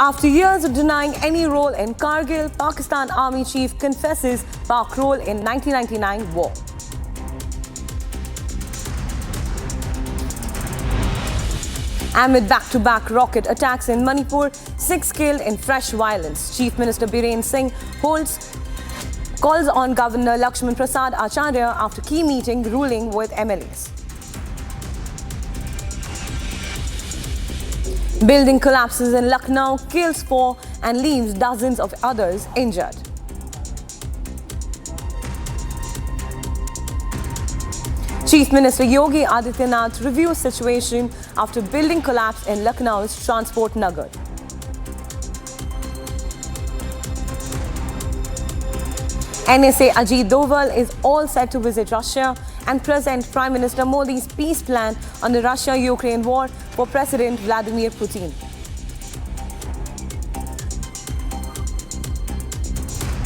After years of denying any role in Kargil, Pakistan Army Chief confesses Pak role in 1999 war. Amid back-to-back rocket attacks in Manipur, 6 killed in fresh violence. Chief Minister Biren Singh calls on Governor Lakshman Prasad Acharya after key meeting ruling with MLAs. Building collapses in Lucknow, kills 4 and leaves dozens of others injured. Chief Minister Yogi Adityanath reviews situation after building collapse in Lucknow's Transport Nagar. NSA Ajit Doval is all set to visit Russia and present Prime Minister Modi's peace plan on the Russia-Ukraine war for President Vladimir Putin.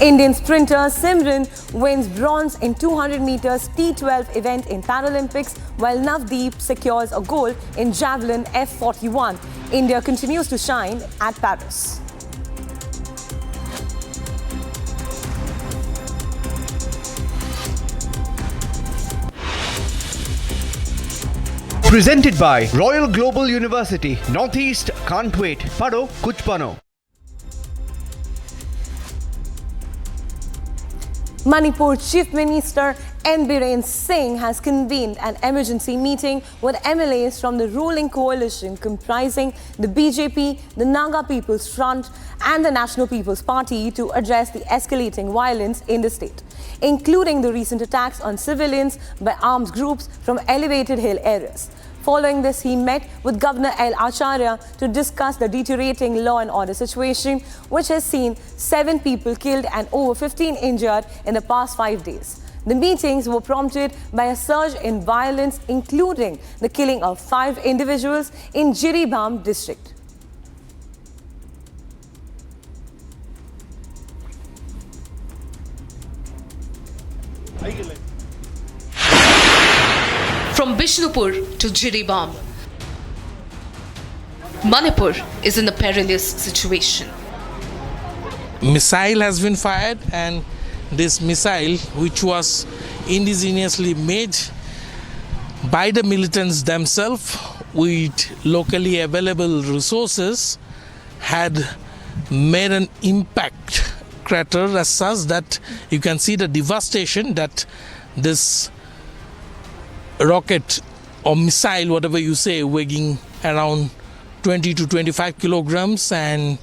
Indian sprinter Simran wins bronze in 200 meters T12 event in Paralympics, while Navdeep secures a gold in javelin F41. India continues to shine at Paris. Presented by Royal Global University, Northeast can't wait. Pado kuch bano. Manipur Chief Minister Biren Singh has convened an emergency meeting with MLAs from the ruling coalition comprising the BJP, the Naga People's Front and the National People's Party to address the escalating violence in the state, including the recent attacks on civilians by armed groups from elevated hill areas. Following this, he met with Governor L. Acharya to discuss the deteriorating law and order situation, which has seen 7 people killed and over 15 injured in the past 5 days. The meetings were prompted by a surge in violence, including the killing of 5 individuals in Jiribam district. From Bishnupur to Jiribam, Manipur is in a perilous situation. Missile has been fired, and this missile, which was indigenously made by the militants themselves with locally available resources, had made an impact crater as such that you can see the devastation that this rocket or missile, whatever you say, weighing around 20 to 25 kilograms and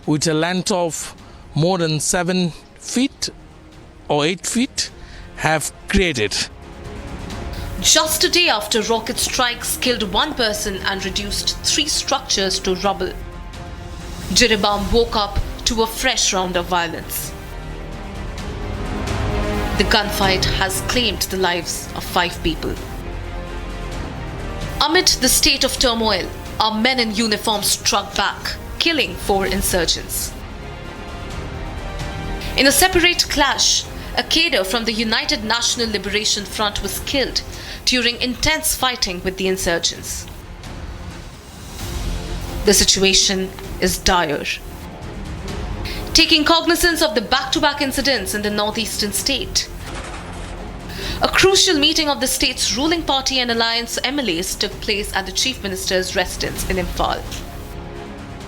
with a length of more than 7 feet or 8 feet, have created. Just a day after rocket strikes killed 1 person and reduced 3 structures to rubble, Jiribam woke up to a fresh round of violence. The gunfight has claimed the lives of 5 people. Amid the state of turmoil, our men in uniform struck back, killing 4 insurgents. In a separate clash, a cadre from the United National Liberation Front was killed during intense fighting with the insurgents. The situation is dire. Taking cognizance of the back-to-back incidents in the northeastern state, a crucial meeting of the state's ruling party and alliance MLAs took place at the Chief Minister's residence in Imphal.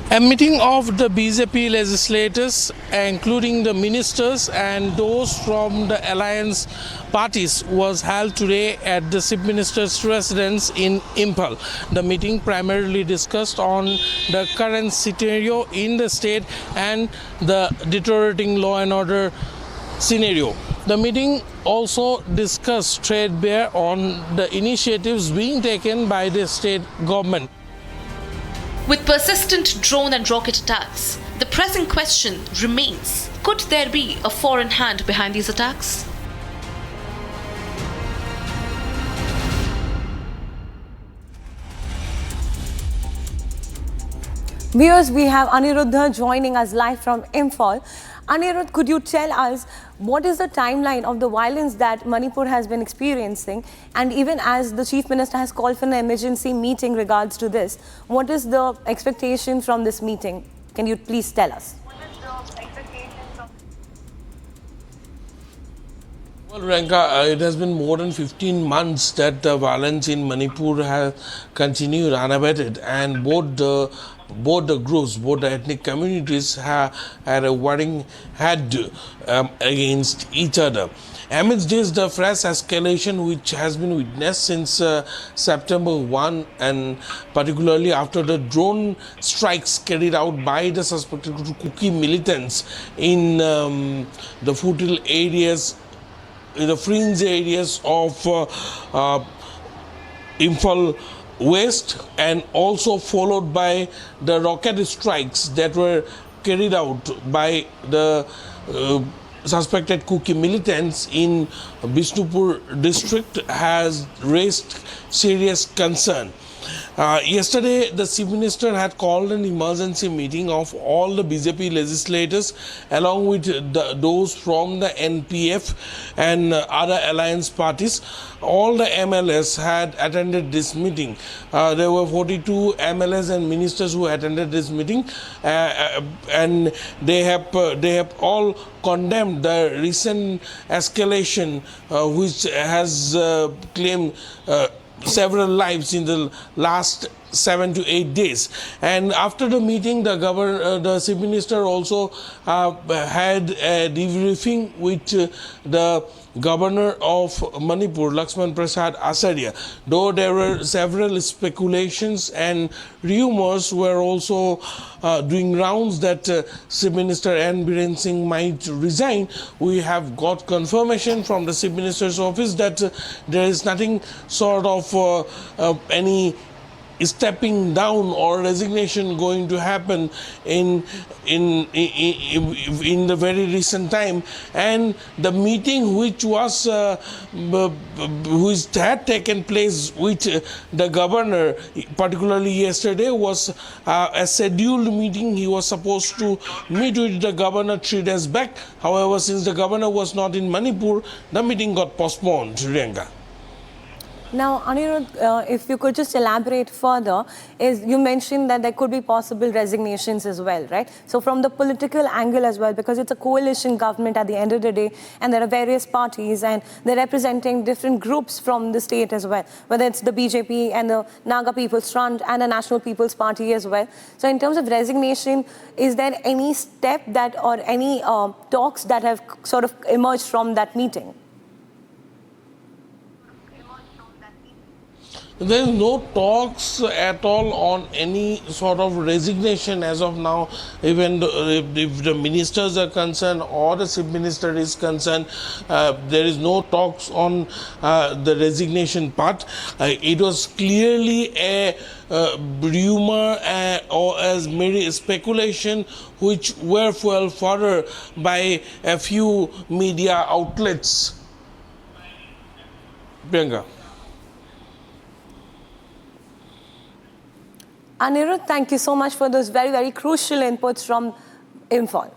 A meeting of the BJP legislators, including the ministers and those from the alliance parties, was held today at the Chief Minister's residence in Imphal. The meeting primarily discussed on the current scenario in the state and the deteriorating law and order scenario. The meeting also discussed threadbare on the initiatives being taken by the state government. With persistent drone and rocket attacks, the pressing question remains: could there be a foreign hand behind these attacks? Viewers, we have Aniruddha joining us live from Imphal. Aniruddha, could you tell us what is the timeline of the violence that Manipur has been experiencing, and even as the Chief Minister has called for an emergency meeting regards to this, what is the expectation from this meeting? Can you please tell us? Well, Ranka, it has been more than 15 months that the violence in Manipur has continued unabated, and both the groups, both the ethnic communities had a warring head against each other. Amidst this, the fresh escalation which has been witnessed since September 1, and particularly after the drone strikes carried out by the suspected Kuki militants in the foothills areas, in the fringe areas of Imphal West, and also followed by the rocket strikes that were carried out by the suspected Kuki militants in Bishnupur district, has raised serious concern. Yesterday, the Chief Minister had called an emergency meeting of all the BJP legislators along with those from the NPF and other alliance parties. All the MLAs had attended this meeting. There were 42 MLAs and ministers who attended this meeting, and they have all condemned the recent escalation, which has claimed several lives in the last 7 to 8 days. And after the meeting, the Chief Minister also had a debriefing with the Governor of Manipur, Lakshman Prasad Acharya. Though there were several speculations and rumors were also doing rounds that Chief Minister N. Biren Singh might resign, we have got confirmation from the Chief Minister's office that there is nothing sort of any stepping down or resignation going to happen in the very recent time. And the meeting which had taken place with the governor, particularly yesterday, was a scheduled meeting. He was supposed to meet with the governor 3 days back. However, since the governor was not in Manipur, the meeting got postponed. Riyanka. Now, Anirudh, if you could just elaborate further, you mentioned that there could be possible resignations as well, right? So from the political angle as well, because it's a coalition government at the end of the day, and there are various parties, and they're representing different groups from the state as well, whether it's the BJP and the Naga People's Front and the National People's Party as well. So in terms of resignation, is there any step that, or any talks that have sort of emerged from that meeting? There is no talks at all on any sort of resignation as of now. Even if the ministers are concerned or the Chief Minister is concerned, there is no talks on the resignation part. It was clearly a rumor or as mere speculation, which were fueled further by a few media outlets. Priyanka. Anirudh, thank you so much for those very, very crucial inputs from Imphal.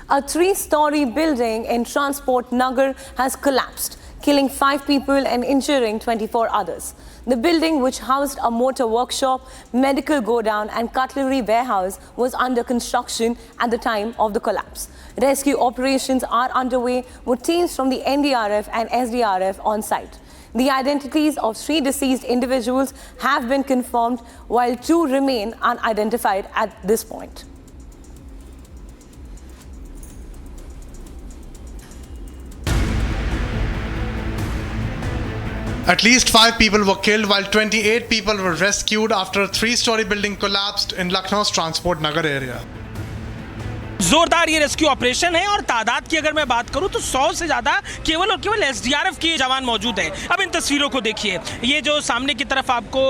A 3-story building in Transport Nagar has collapsed, killing 5 people and injuring 24 others. The building, which housed a motor workshop, medical godown and cutlery warehouse, was under construction at the time of the collapse. Rescue operations are underway with teams from the NDRF and SDRF on site. The identities of 3 deceased individuals have been confirmed, while 2 remain unidentified at this point. At least 5 people were killed, while 28 people were rescued after a 3-story building collapsed in Lucknow's Transport Nagar area. जोरदार ये rescue operation है और तादाद की अगर मैं बात करूं तो 100 से ज़्यादा केवल और केवल एसडीआरएफ के जवान मौजूद हैं। अब इन तस्वीरों को देखिए, ये जो सामने की तरफ आपको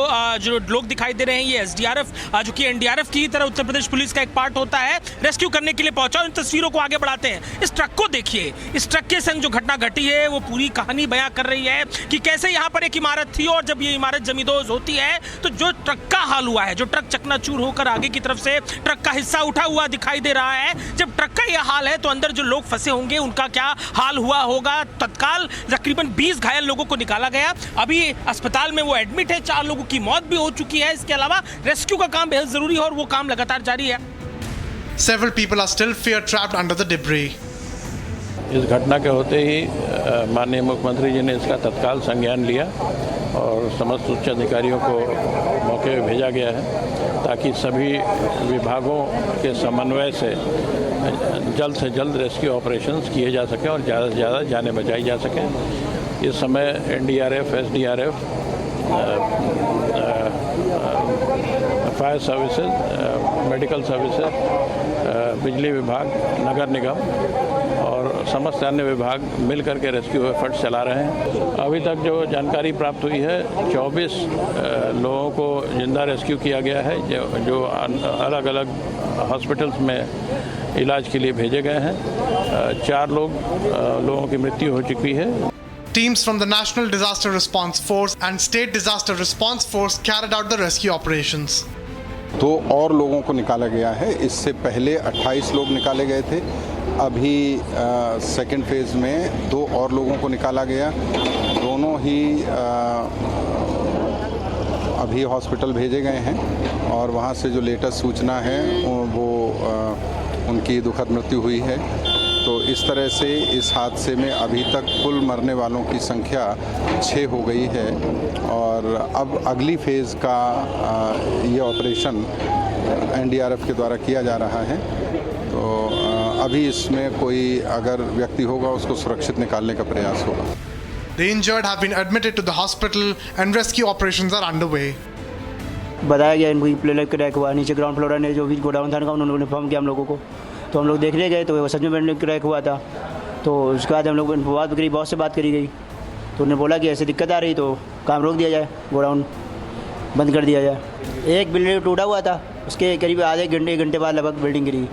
जो लोग दिखाई दे रहे हैं, ये एसडीआरएफ जो कि एनडीआरएफ की तरह उत्तर प्रदेश पुलिस का एक पार्ट होता है, रेस्क्यू करने के लिए पहुंचा। इन तस्वीरों को आगे बढ़ाते हैं। इस ट्रक को देखिए, इस ट्रक के संग जो घटना घटी है वो पूरी कहानी बयां कर रही है कि कैसे यहाँ पर एक इमारत थी और जब ये इमारत जमींदोज होती है तो जो ट्रक का हाल हुआ है, जो ट्रक चकनाचूर होकर आगे की तरफ से ट्रक का हिस्सा उठा हुआ दिखाई दे रहा है, जब ट्रक का यह हाल है तो अंदर जो लोग फंसे होंगे उनका क्या हाल हुआ होगा। तत्काल तकरीबन 20 घायल लोगों को निकाला गया, अभी अस्पताल में वो एडमिट है, 4 लोगों की मौत भी हो चुकी है। इसके अलावा रेस्क्यू का काम बेहद जरूरी है और वो काम लगातार जारी है। Several people are still fear trapped under the debris. इस घटना के होते ही माननीय मुख्यमंत्री जी ने इसका तत्काल संज्ञान लिया और समस्त उच्च अधिकारियों को मौके पर भेजा गया है ताकि सभी विभागों के समन्वय से जल्द रेस्क्यू ऑपरेशंस किए जा सकें और ज़्यादा से ज़्यादा जानें बचाई जा सकें। इस समय NDRF, SDRF, fire services, medical services, बिजली विभाग, नगर निगम और समस्त अन्य विभाग मिलकर के रेस्क्यू एफर्ट्स चला रहे हैं। अभी तक जो जानकारी प्राप्त हुई है 24 लोगों को जिंदा रेस्क्यू किया गया है जो अलग अलग हॉस्पिटल्स में इलाज के लिए भेजे गए हैं। 4 लोगों की मृत्यु हो चुकी है। Teams from the National Disaster Response Force and State Disaster Response Force carried out the rescue operations. 2 और लोगों को निकाला गया है। इससे पहले 28 लोग निकाले गए थे। अभी सेकेंड फेज में 2 और लोगों को निकाला गया। दोनों ही अभी हॉस्पिटल भेजे गए हैं और वहाँ से जो लेटेस्ट सूचना है वो उनकी दुखद मृत्यु हुई है। तो इस तरह से इस हादसे में अभी तक कुल मरने वालों की संख्या 6 हो गई है और अब अगली फेज़ का ये ऑपरेशन NDRF के द्वारा किया जा रहा है। तो अभी इसमें कोई अगर व्यक्ति होगा उसको सुरक्षित निकालने का प्रयास होगा। The injured have been admitted to the hospital and rescue operations are underway. बताया गया इनको प्लेयर क्रैक हुआ, नीचे ग्राउंड फ्लोर ने जो भी गोडाउन था उन्होंने इन्फॉर्म किया हम लोगों को। तो हम लोग देखने गए तो सच में क्रैक हुआ था। तो उसके बाद हम लोग बात करी, बॉस से बात करी गई तो उन्होंने बोला कि ऐसे दिक्कत आ रही तो काम रोक दिया जाए, गोडाउन बंद कर दिया जाए। एक बिल्डिंग टूटा हुआ था, उसके करीब आधे एक घंटे बाद लगभग building Giri.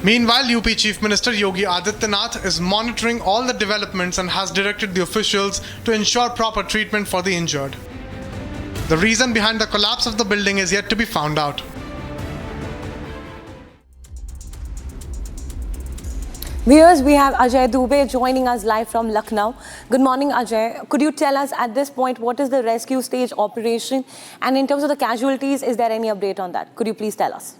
Meanwhile, UP Chief Minister Yogi Adityanath is monitoring all the developments and has directed the officials to ensure proper treatment for the injured. The reason behind the collapse of the building is yet to be found out. Viewers, we have Ajay Dubey joining us live from Lucknow. Good morning, Ajay. Could you tell us at this point what is the rescue stage operation, and in terms of the casualties, is there any update on that? Could you please tell us?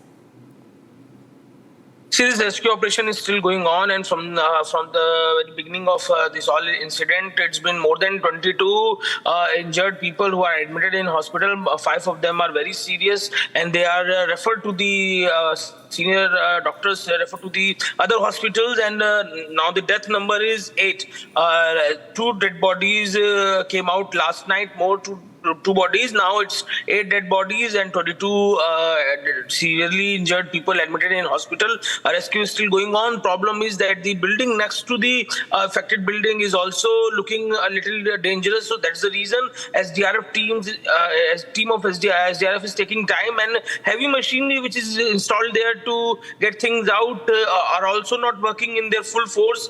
Serious rescue operation is still going on, and from the very beginning of this all incident, it's been more than 22 injured people who are admitted in hospital. 5 of them are very serious, and they are referred to the senior doctors, referred to the other hospitals, and now the death number is 8. 2 dead bodies came out last night. More to 2 bodies. Now it's 8 dead bodies and 22 severely injured people admitted in hospital. A rescue is still going on. Problem is that the building next to the affected building is also looking a little dangerous. So that's the reason SDRF team of SDRF is taking time, and heavy machinery which is installed there to get things out are also not working in their full force.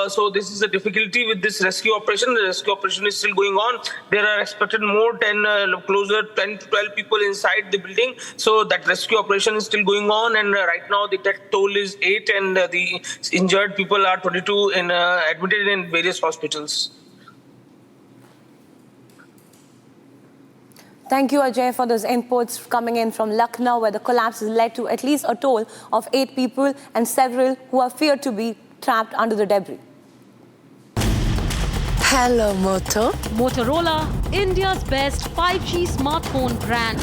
So this is a difficulty with this rescue operation. The rescue operation is still going on. There are expected more 10 to 12 people inside the building. So that rescue operation is still going on, and right now the death toll is 8 and the injured people are 22 admitted in various hospitals. Thank you, Ajay, for those inputs coming in from Lucknow, where the collapse has led to at least a toll of 8 people and several who are feared to be trapped under the debris. Hello, Moto. Motorola, India's best 5G smartphone brand.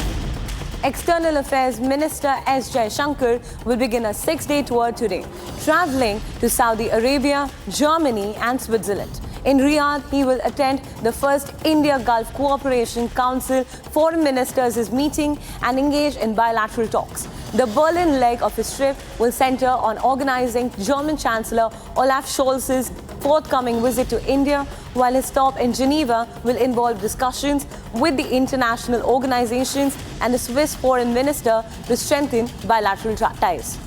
External Affairs Minister S. Jaishankar will begin a 6-day tour today, traveling to Saudi Arabia, Germany and Switzerland. In Riyadh, he will attend the first India-Gulf Cooperation Council Foreign Ministers' meeting and engage in bilateral talks. The Berlin leg of his trip will center on organizing German Chancellor Olaf Scholz's forthcoming visit to India, while his stop in Geneva will involve discussions with the international organizations and the Swiss foreign minister to strengthen bilateral ties.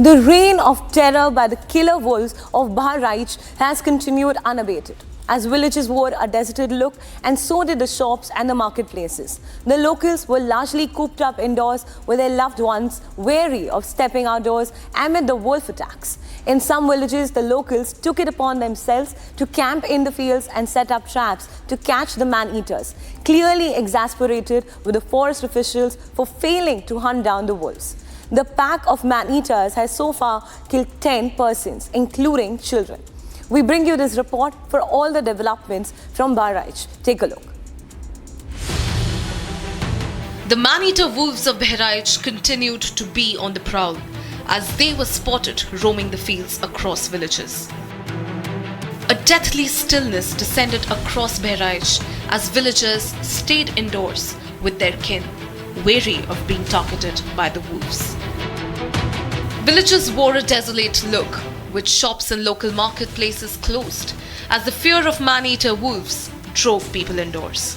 The reign of terror by the killer wolves of Bahar has continued unabated, as villages wore a deserted look and so did the shops and the marketplaces. The locals were largely cooped up indoors with their loved ones, wary of stepping outdoors amid the wolf attacks. In some villages, the locals took it upon themselves to camp in the fields and set up traps to catch the man-eaters, clearly exasperated with the forest officials for failing to hunt down the wolves. The pack of man-eaters has so far killed 10 persons, including children. We bring you this report for all the developments from Bahar. Take a look. The Maneater wolves of Bahar continued to be on the prowl as they were spotted roaming the fields across villages. A deathly stillness descended across Bahar as villagers stayed indoors with their kin, wary of being targeted by the wolves. Villagers wore a desolate look, with shops and local marketplaces closed as the fear of man-eater wolves drove people indoors.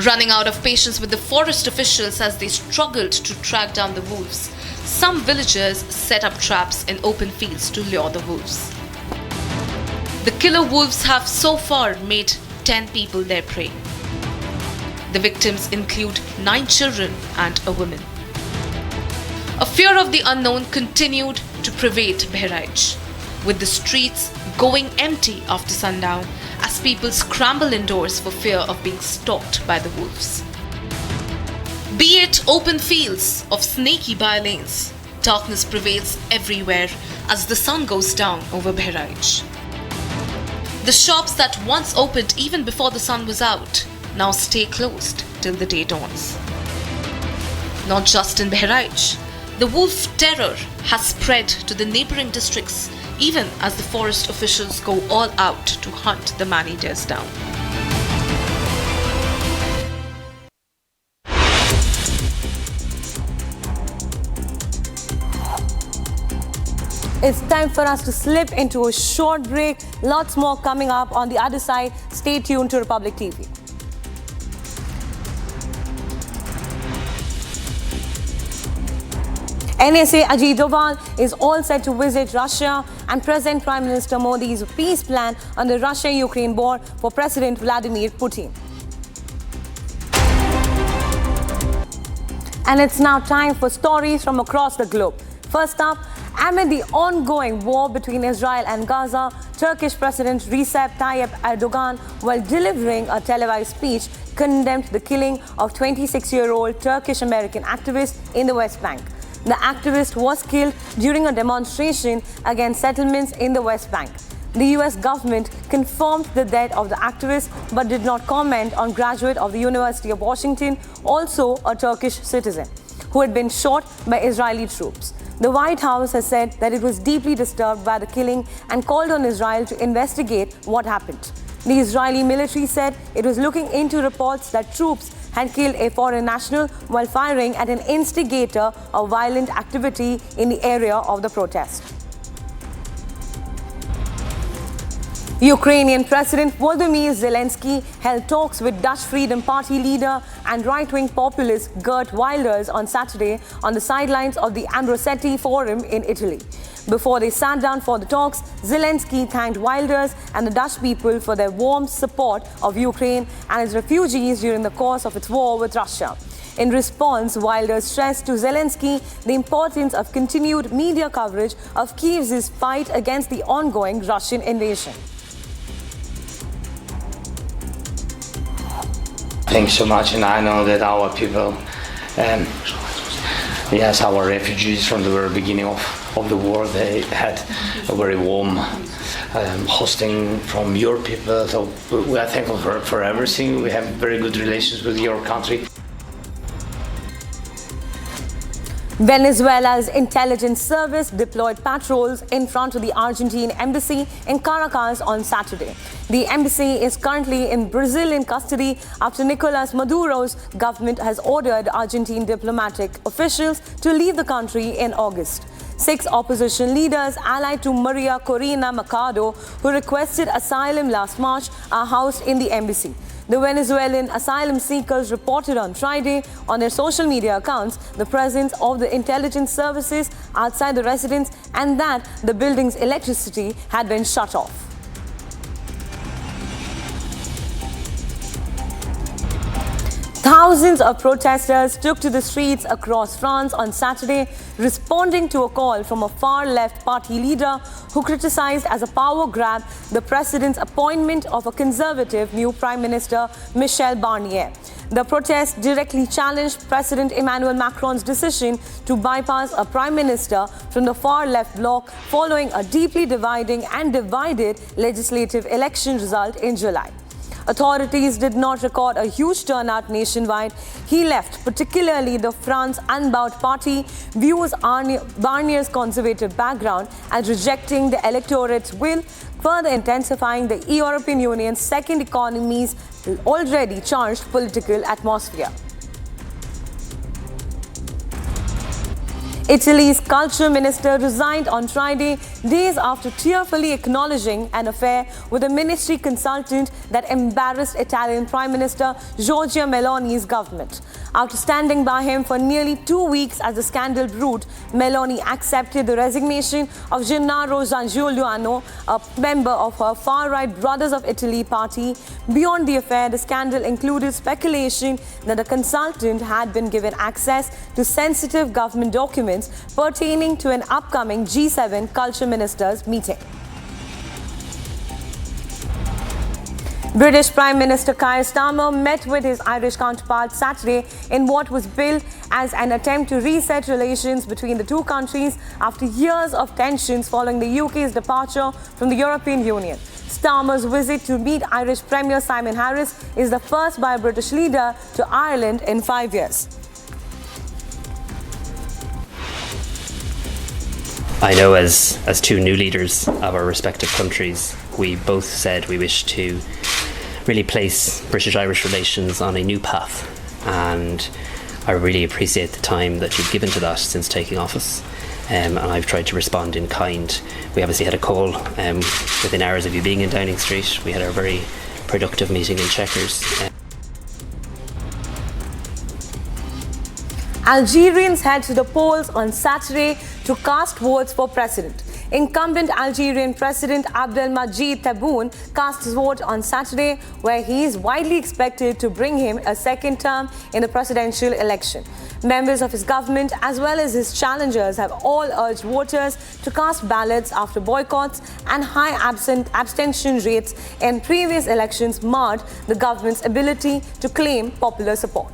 Running out of patience with the forest officials as they struggled to track down the wolves, some villagers set up traps in open fields to lure the wolves. The killer wolves have so far made 10 people their prey. The victims include 9 children and a woman. A fear of the unknown continued to pervade Bahar, with the streets going empty after sundown as people scramble indoors for fear of being stalked by the wolves. Be it open fields of snaky by-lanes, darkness prevails everywhere as the sun goes down over Bahar. The shops that once opened even before the sun was out now stay closed till the day dawns. Not just in Bahar, the wolf terror has spread to the neighboring districts even as the forest officials go all out to hunt the man-eaters down. It's time for us to slip into a short break. Lots more coming up on the other side. Stay tuned to Republic TV. NSA Ajit Doval is all set to visit Russia and present Prime Minister Modi's peace plan on the Russia-Ukraine war for President Vladimir Putin. And it's now time for stories from across the globe. First up, amid the ongoing war between Israel and Gaza, Turkish President Recep Tayyip Erdogan, while delivering a televised speech, condemned the killing of 26-year-old Turkish-American activist in the West Bank. The activist was killed during a demonstration against settlements in the West Bank. The US government confirmed the death of the activist but did not comment on graduate of the University of Washington, also a Turkish citizen, who had been shot by Israeli troops. The White House has said that it was deeply disturbed by the killing and called on Israel to investigate what happened. The Israeli military said it was looking into reports that troops had killed a foreign national while firing at an instigator of violent activity in the area of the protest. Ukrainian President Volodymyr Zelensky held talks with Dutch Freedom Party leader and right-wing populist Geert Wilders on Saturday on the sidelines of the Ambrosetti Forum in Italy. Before they sat down for the talks, Zelensky thanked Wilders and the Dutch people for their warm support of Ukraine and its refugees during the course of its war with Russia. In response, Wilders stressed to Zelensky the importance of continued media coverage of Kyiv's fight against the ongoing Russian invasion. Thanks so much, and I know that our people, yes, our refugees from the very beginning of the war, they had a very warm hosting from your people, so we are thankful for everything. We have very good relations with your country. Venezuela's intelligence service deployed patrols in front of the Argentine embassy in Caracas on Saturday. The embassy is currently in Brazilian custody after Nicolas Maduro's government has ordered Argentine diplomatic officials to leave the country in August. 6 opposition leaders allied to Maria Corina Machado, who requested asylum last March, are housed in the embassy. The Venezuelan asylum seekers reported on Friday on their social media accounts the presence of the intelligence services outside the residence and that the building's electricity had been shut off. Thousands of protesters took to the streets across France on Saturday, responding to a call from a far-left party leader who criticized as a power grab the president's appointment of a conservative new Prime Minister, Michel Barnier. The protest directly challenged President Emmanuel Macron's decision to bypass a prime minister from the far-left bloc following a deeply dividing and divided legislative election result in July. Authorities did not record a huge turnout nationwide. He left, particularly the France Unbowed Party, views Barnier's conservative background as rejecting the electorate's will, further intensifying the European Union's second economy's already charged political atmosphere. Italy's culture minister resigned on Friday, days after tearfully acknowledging an affair with a ministry consultant that embarrassed Italian Prime Minister Giorgia Meloni's government. After standing by him for nearly 2 weeks as the scandal brewed, Meloni accepted the resignation of Gennaro Giuliano, a member of her far-right Brothers of Italy party. Beyond the affair, the scandal included speculation that the consultant had been given access to sensitive government documents pertaining to an upcoming G7 culture ministers meeting. British Prime Minister Keir Starmer met with his Irish counterpart Saturday in what was billed as an attempt to reset relations between the two countries after years of tensions following the UK's departure from the European Union. Starmer's visit to meet Irish Premier Simon Harris is the first by a British leader to Ireland in 5 years. I know as two new leaders of our respective countries, we both said we wish to really place British-Irish relations on a new path, and I really appreciate the time that you've given to that since taking office, and I've tried to respond in kind. We obviously had a call within hours of you being in Downing Street. We had our very productive meeting in Chequers. Algerians head to the polls on Saturday to cast votes for president. Incumbent Algerian President Abdelmadjid Tebboune cast his vote on Saturday, where he is widely expected to bring him a second term in the presidential election. Members of his government, as well as his challengers, have all urged voters to cast ballots after boycotts and high abstention rates in previous elections marred the government's ability to claim popular support.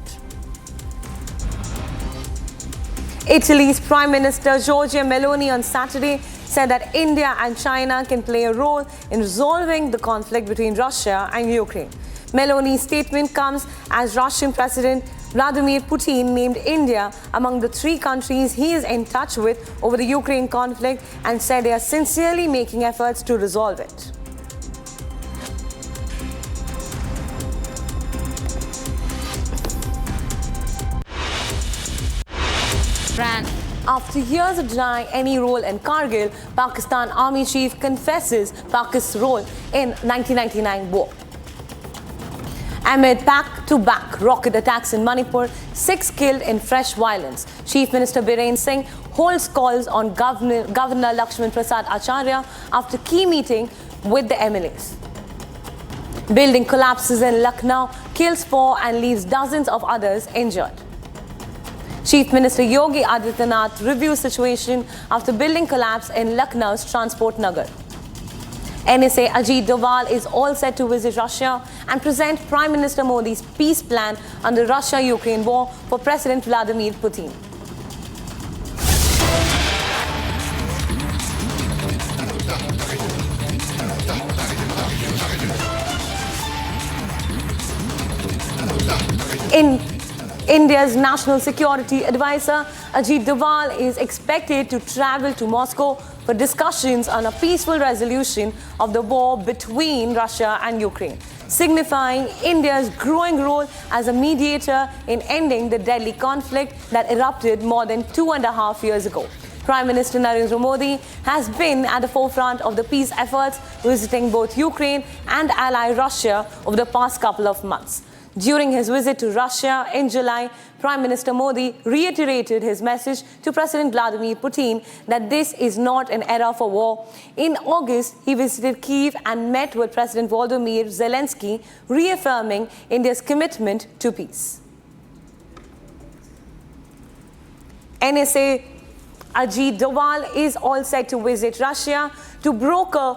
Italy's Prime Minister Giorgia Meloni on Saturday said that India and China can play a role in resolving the conflict between Russia and Ukraine. Meloni's statement comes as Russian President Vladimir Putin named India among the 3 countries he is in touch with over the Ukraine conflict and said they are sincerely making efforts to resolve it. After years of denying any role in Kargil, Pakistan Army Chief confesses Pakistan's role in 1999 war. Amid back-to-back rocket attacks in Manipur, 6 killed in fresh violence, Chief Minister Biren Singh holds calls on Governor Lakshman Prasad Acharya after key meeting with the MLAs. Building collapses in Lucknow, kills 4 and leaves dozens of others injured. Chief Minister Yogi Adityanath reviews situation after building collapse in Lucknow's Transport Nagar. NSA Ajit Doval is all set to visit Russia and present Prime Minister Modi's peace plan on the Russia-Ukraine war for President Vladimir Putin. India's National Security Advisor Ajit Doval is expected to travel to Moscow for discussions on a peaceful resolution of the war between Russia and Ukraine, signifying India's growing role as a mediator in ending the deadly conflict that erupted more than 2.5 years ago. Prime Minister Narendra Modi has been at the forefront of the peace efforts, visiting both Ukraine and ally Russia over the past couple of months. During his visit to Russia in July, Prime Minister Modi reiterated his message to President Vladimir Putin that this is not an era for war. In August, he visited Kyiv and met with President Volodymyr Zelensky, reaffirming India's commitment to peace. NSA Ajit Doval is all set to visit Russia to broker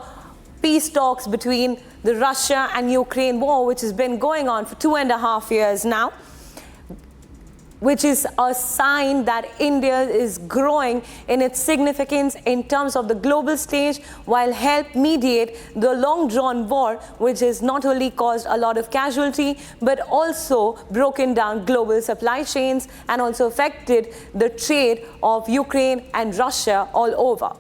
peace talks between the Russia and Ukraine war, which has been going on for 2.5 years now, which is a sign that India is growing in its significance in terms of the global stage, while help mediate the long-drawn war, which has not only caused a lot of casualty, but also broken down global supply chains and also affected the trade of Ukraine and Russia all over.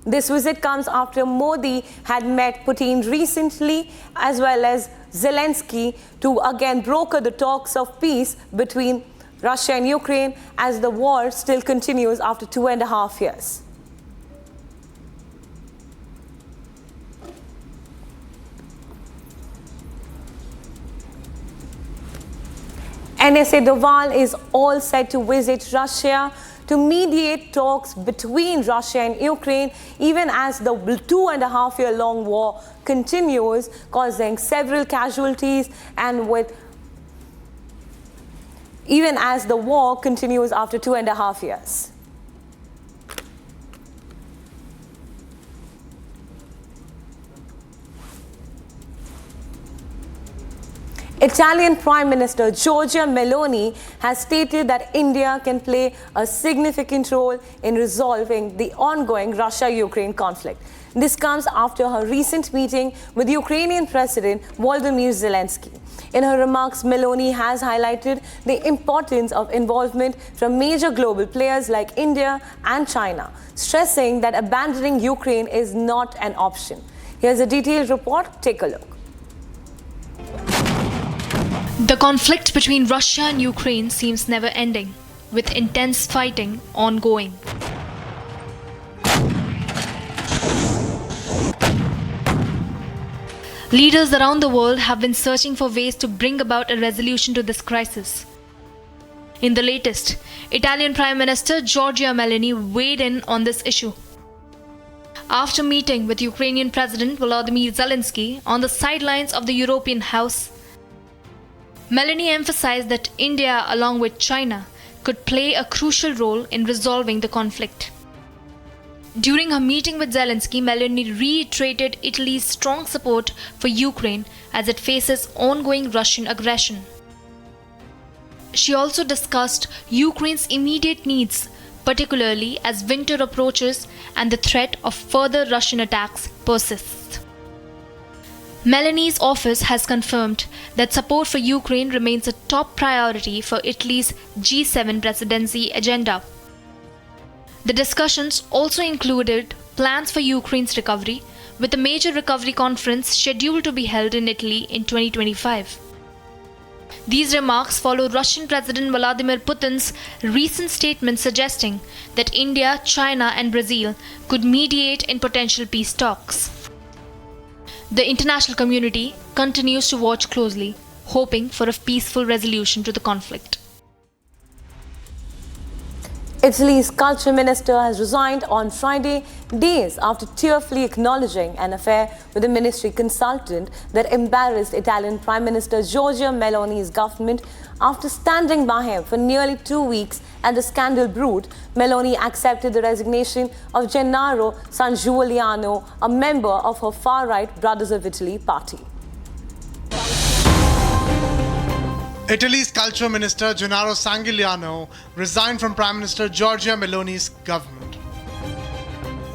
This visit comes after Modi had met Putin recently, as well as Zelensky, to again broker the talks of peace between Russia and Ukraine as the war still continues after 2.5 years. NSA Doval is all set to visit Russia to mediate talks between Russia and Ukraine, even as the 2.5-year-long war continues, causing several casualties, and even as the war continues after 2.5 years. Italian Prime Minister Giorgia Meloni has stated that India can play a significant role in resolving the ongoing Russia-Ukraine conflict. This comes after her recent meeting with Ukrainian President Volodymyr Zelensky. In her remarks, Meloni has highlighted the importance of involvement from major global players like India and China, stressing that abandoning Ukraine is not an option. Here's a detailed report. Take a look. The conflict between Russia and Ukraine seems never ending, with intense fighting ongoing. Leaders around the world have been searching for ways to bring about a resolution to this crisis. In the latest, Italian Prime Minister Giorgia Meloni weighed in on this issue. After meeting with Ukrainian President Volodymyr Zelensky on the sidelines of the European House, Meloni emphasized that India, along with China, could play a crucial role in resolving the conflict. During her meeting with Zelensky, Meloni reiterated Italy's strong support for Ukraine as it faces ongoing Russian aggression. She also discussed Ukraine's immediate needs, particularly as winter approaches and the threat of further Russian attacks persists. Meloni's office has confirmed that support for Ukraine remains a top priority for Italy's G7 presidency agenda. The discussions also included plans for Ukraine's recovery, with a major recovery conference scheduled to be held in Italy in 2025. These remarks follow Russian President Vladimir Putin's recent statement suggesting that India, China, and Brazil could mediate in potential peace talks. The international community continues to watch closely, hoping for a peaceful resolution to the conflict. Italy's culture minister has resigned on Friday, days after tearfully acknowledging an affair with a ministry consultant that embarrassed Italian Prime Minister Giorgia Meloni's government. After standing by him for nearly 2 weeks and the scandal brewed, Meloni accepted the resignation of Gennaro Sangiuliano, a member of her far-right Brothers of Italy party. Italy's culture minister Gennaro Sangiuliano resigned from Prime Minister Giorgia Meloni's government.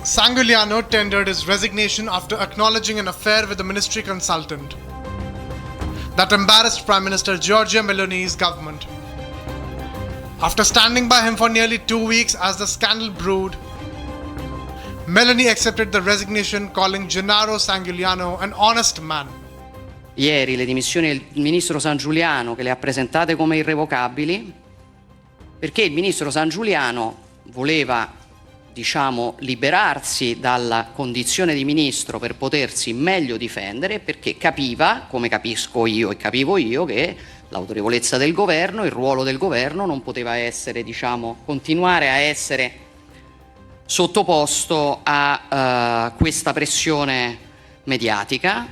Sangiuliano tendered his resignation after acknowledging an affair with a ministry consultant that embarrassed Prime Minister Giorgia Meloni's government. After standing by him for nearly 2 weeks as the scandal brewed, Meloni accepted the resignation, calling Gennaro Sangiuliano an honest man. Ieri le dimissioni del ministro Sangiuliano, che le ha presentate come irrevocabili, perché il ministro Sangiuliano voleva, diciamo, liberarsi dalla condizione di ministro per potersi meglio difendere, perché capiva, come capisco io e capivo io, che l'autorevolezza del governo, il ruolo del governo non poteva essere, diciamo, continuare a essere sottoposto a questa pressione mediatica.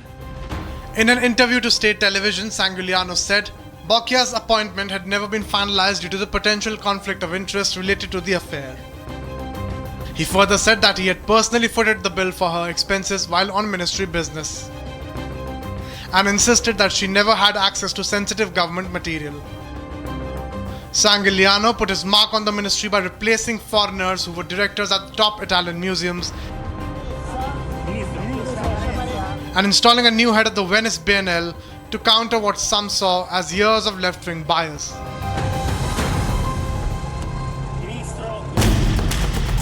In an interview to state television, Sangiuliano said Bocchia's appointment had never been finalized due to the potential conflict of interest related to the affair. He further said that he had personally footed the bill for her expenses while on ministry business, and insisted that she never had access to sensitive government material. Sangiuliano put his mark on the ministry by replacing foreigners who were directors at the top Italian museums and installing a new head of the Venice Biennale to counter what some saw as years of left-wing bias.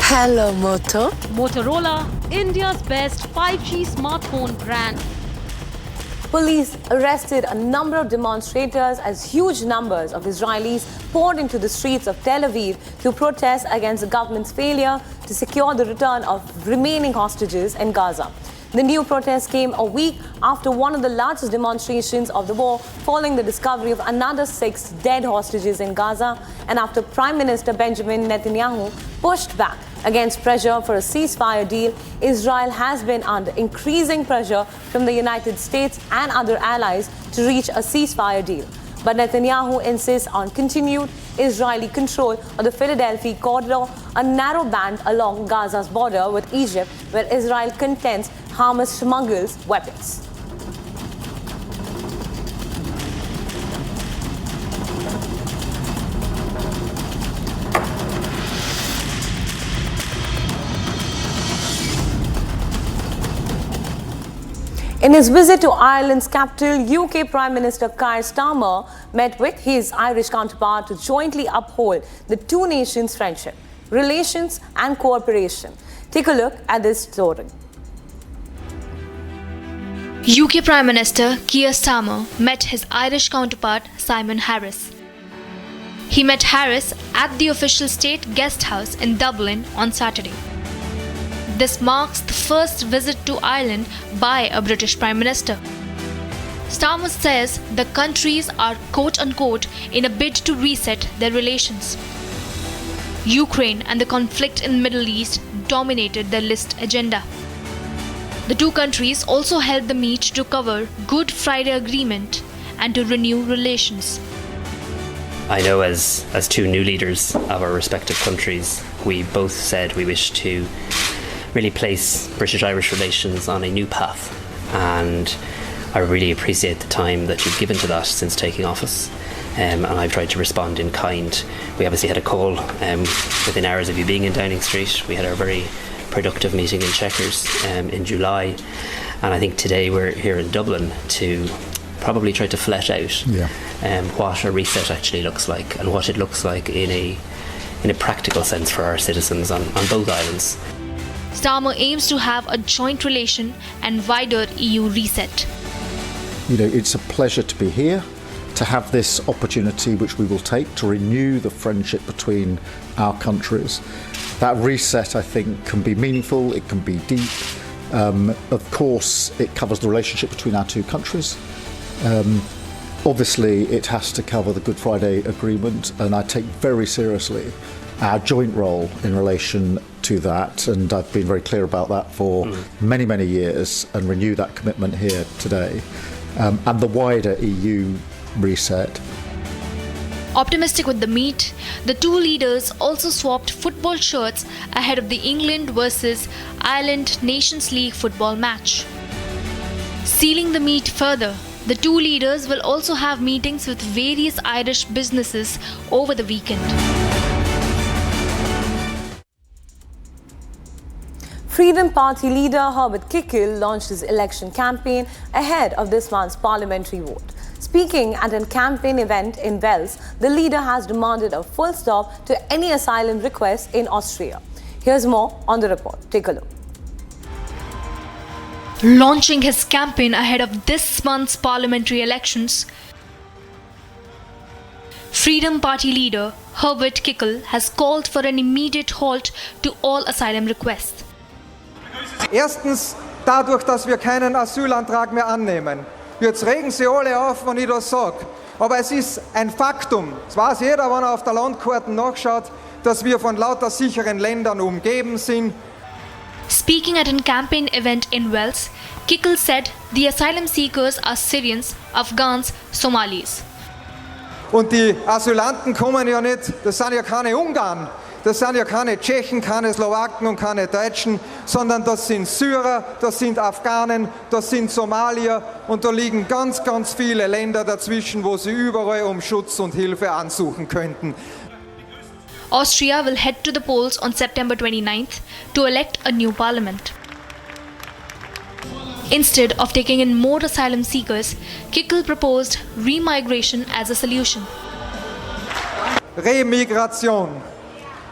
Hello, Moto. Motorola, India's best 5G smartphone brand. Police arrested a number of demonstrators as huge numbers of Israelis poured into the streets of Tel Aviv to protest against the government's failure to secure the return of remaining hostages in Gaza. The new protest came a week after one of the largest demonstrations of the war, following the discovery of another 6 dead hostages in Gaza, and after Prime Minister Benjamin Netanyahu pushed back against pressure for a ceasefire deal. Israel has been under increasing pressure from the United States and other allies to reach a ceasefire deal. But Netanyahu insists on continued Israeli control of the Philadelphia corridor, a narrow band along Gaza's border with Egypt, where Israel contends Hamas smuggles weapons. In his visit to Ireland's capital, UK Prime Minister Keir Starmer met with his Irish counterpart to jointly uphold the two nations' friendship, relations and cooperation. Take a look at this story. UK Prime Minister Keir Starmer met his Irish counterpart Simon Harris. He met Harris at the official state guest house in Dublin on Saturday. This marks the first visit to Ireland by a British Prime Minister. Starmer says the countries are quote-unquote in a bid to reset their relations. Ukraine and the conflict in the Middle East dominated their list agenda. The two countries also held the meet to cover Good Friday Agreement and to renew relations. I know as two new leaders of our respective countries, we both said we wish to really place British-Irish relations on a new path, and I really appreciate the time that you've given to that since taking office, and I've tried to respond in kind. We obviously had a call within hours of you being in Downing Street. We had our very productive meeting in Chequers in July, and I think today we're here in Dublin to probably try to flesh out what a reset actually looks like, and what it looks like in a practical sense for our citizens on both islands. Starmer aims to have a joint relation and wider EU reset. You know, it's a pleasure to be here, to have this opportunity which we will take to renew the friendship between our countries. That reset, I think, can be meaningful, it can be deep. Of course, it covers the relationship between our two countries. Obviously, it has to cover the Good Friday Agreement, and I take very seriously our joint role in relation to that, and I've been very clear about that for many, many years, and renew that commitment here today. And the wider EU reset. Optimistic with the meet, the two leaders also swapped football shirts ahead of the England versus Ireland Nations League football match. Sealing the meet further, the two leaders will also have meetings with various Irish businesses over the weekend. Freedom Party leader Herbert Kickle launched his election campaign ahead of this month's parliamentary vote. Speaking at a campaign event in Wales, the leader has demanded a full stop to any asylum requests in Austria. Here's more on the report. Take a look. Launching his campaign ahead of this month's parliamentary elections, Freedom Party leader Herbert Kickl has called for an immediate halt to all asylum requests. Erstens dadurch, dass wir keinen Asylantrag mehr annehmen. Jetzt regen Sie alle auf, wenn ich das sage. Aber es ist ein Faktum, das weiß jeder, wenn er auf der Landkarte nachschaut, dass wir von lauter sicheren Ländern umgeben sind. Speaking at a campaign event in Wales, Kickl said the asylum seekers are Syrians, Afghans, Somalis. Und die Asylanten kommen ja nicht, das sind ja keine Ungarn, das sind ja keine Tschechen, keine Slowaken und keine Deutschen, sondern das sind Syrer, das sind Afghanen, das sind Somalier und da liegen ganz, ganz viele Länder dazwischen, wo sie überall um Schutz und Hilfe ansuchen könnten. Austria will head to the polls on September 29th to elect a new parliament. Instead of taking in more asylum seekers, Kickl proposed remigration as a solution. Remigration.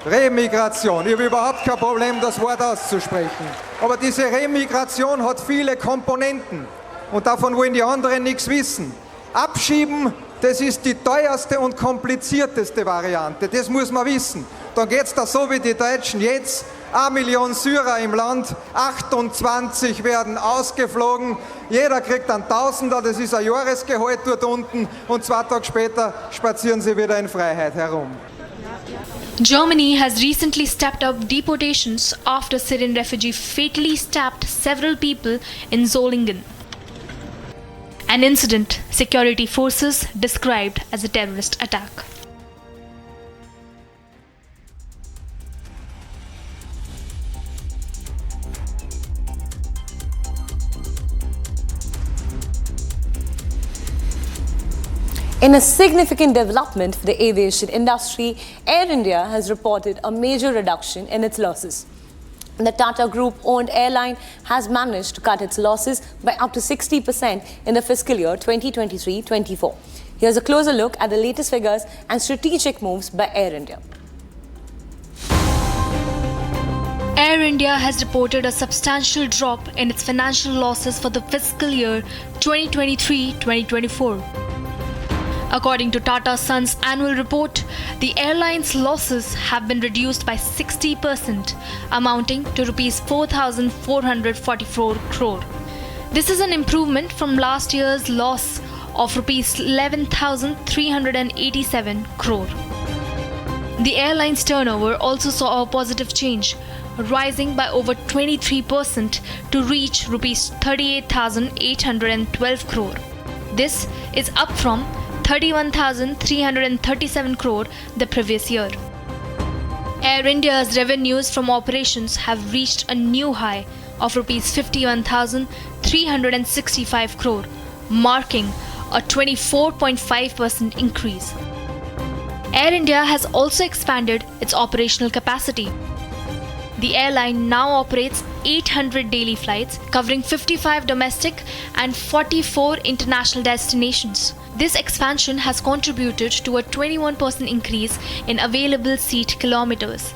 Remigration. Ich habe überhaupt kein Problem, das Wort auszusprechen. Aber diese Remigration hat viele Komponenten und davon wollen die anderen nichts wissen. Abschieben, das ist die teuerste und komplizierteste Variante, das muss man wissen. Dann geht es da so wie die Deutschen jetzt, 1 Million Syrer im Land, 28 werden ausgeflogen, jeder kriegt einen Tausender, das ist ein Jahresgehalt dort unten und 2 Tage später spazieren sie wieder in Freiheit herum. Germany has recently stepped up deportations after Syrian refugee fatally stabbed several people in Solingen. An incident security forces described as a terrorist attack. In a significant development for the aviation industry, Air India has reported a major reduction in its losses. The Tata Group-owned airline has managed to cut its losses by up to 60% in the fiscal year 2023-24. Here's a closer look at the latest figures and strategic moves by Air India. Air India has reported a substantial drop in its financial losses for the fiscal year 2023-2024. According to Tata Sons' annual report, the airline's losses have been reduced by 60%, amounting to Rs 4,444 crore. This is an improvement from last year's loss of Rs 11,387 crore. The airline's turnover also saw a positive change, rising by over 23% to reach Rs 38,812 crore. This is up from 31,337 crore the previous year. Air India's revenues from operations have reached a new high of Rs 51,365 crore, marking a 24.5% increase. Air India has also expanded its operational capacity. The airline now operates 800 daily flights covering 55 domestic and 44 international destinations. This expansion has contributed to a 21% increase in available seat kilometers.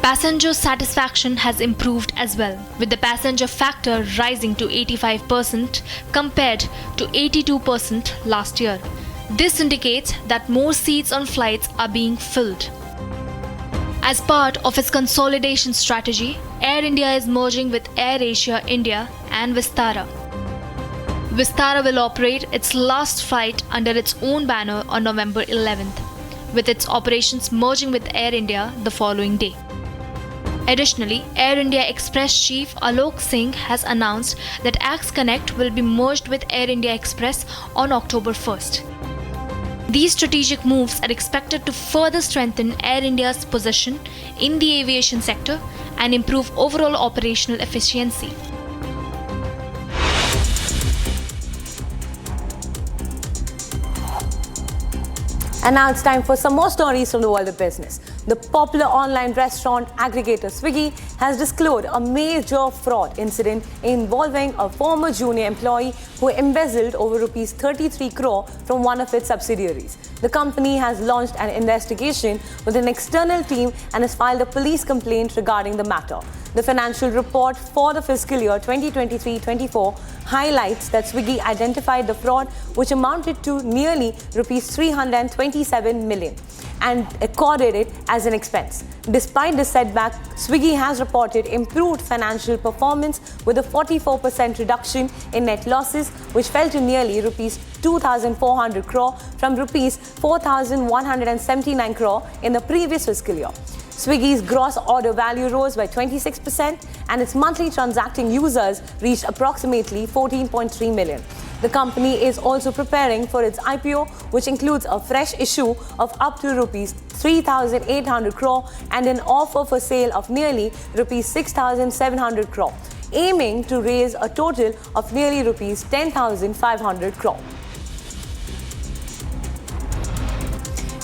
Passenger satisfaction has improved as well, with the passenger factor rising to 85% compared to 82% last year. This indicates that more seats on flights are being filled. As part of its consolidation strategy, Air India is merging with Air Asia India and Vistara. Vistara will operate its last flight under its own banner on November 11th, with its operations merging with Air India the following day. Additionally, Air India Express chief Alok Singh has announced that Axe Connect will be merged with Air India Express on October 1st. These strategic moves are expected to further strengthen Air India's position in the aviation sector and improve overall operational efficiency. And now it's time for some more stories from the world of business. The popular online restaurant aggregator Swiggy has disclosed a major fraud incident involving a former junior employee who embezzled over Rs 33 crore from one of its subsidiaries. The company has launched an investigation with an external team and has filed a police complaint regarding the matter. The financial report for the fiscal year 2023-24 highlights that Swiggy identified the fraud, which amounted to nearly rupees 327 million, and accorded it as an expense. Despite the setback, Swiggy has reported improved financial performance with a 44% reduction in net losses, which fell to nearly rupees 2,400 crore from rupees 4,179 crore in the previous fiscal year. Swiggy's gross order value rose by 26% and its monthly transacting users reached approximately 14.3 million. The company is also preparing for its IPO, which includes a fresh issue of up to rupees 3,800 crore and an offer for sale of nearly rupees 6,700 crore, aiming to raise a total of nearly rupees 10,500 crore.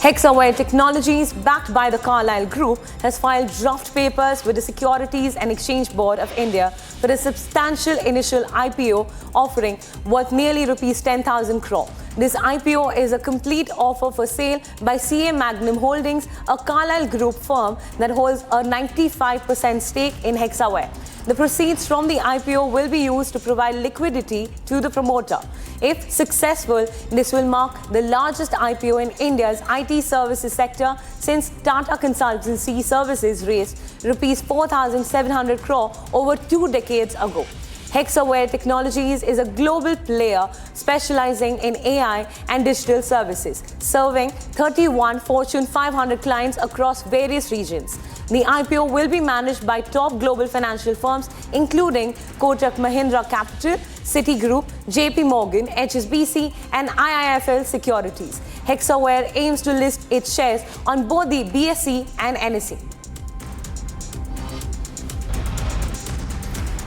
Hexaware Technologies, backed by the Carlyle Group, has filed draft papers with the Securities and Exchange Board of India for a substantial initial IPO offering worth nearly rupees 10,000 crore. This IPO is a complete offer for sale by CA Magnum Holdings, a Carlyle Group firm that holds a 95% stake in Hexaware. The proceeds from the IPO will be used to provide liquidity to the promoter. If successful, this will mark the largest IPO in India's IT services sector since Tata Consultancy Services raised rupees 4,700 crore over 2 decades ago. Hexaware Technologies is a global player specializing in AI and digital services, serving 31 Fortune 500 clients across various regions. The IPO will be managed by top global financial firms including Kotak Mahindra Capital, Citigroup, JP Morgan, HSBC and IIFL Securities. Hexaware aims to list its shares on both the BSE and NSE.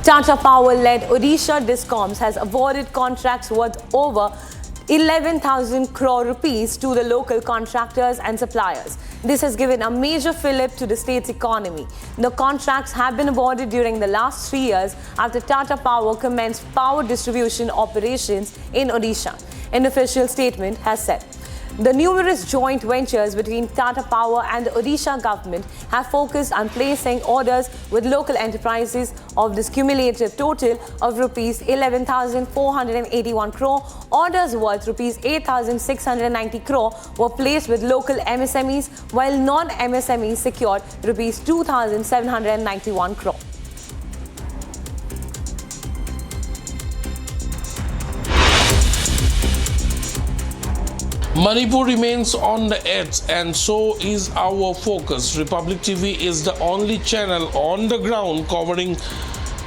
Tata Power-led Odisha Discoms has awarded contracts worth over 11,000 crore rupees to the local contractors and suppliers. This has given a major fillip to the state's economy. The contracts have been awarded during the last 3 years after Tata Power commenced power distribution operations in Odisha, an official statement has said. The numerous joint ventures between Tata Power and the Odisha government have focused on placing orders with local enterprises of this cumulative total of rupees 11,481 crore. Orders worth rupees 8,690 crore were placed with local MSMEs, while non-MSMEs secured rupees 2,791 crore. Manipur remains on the edge, and so is our focus. Republic TV is the only channel on the ground covering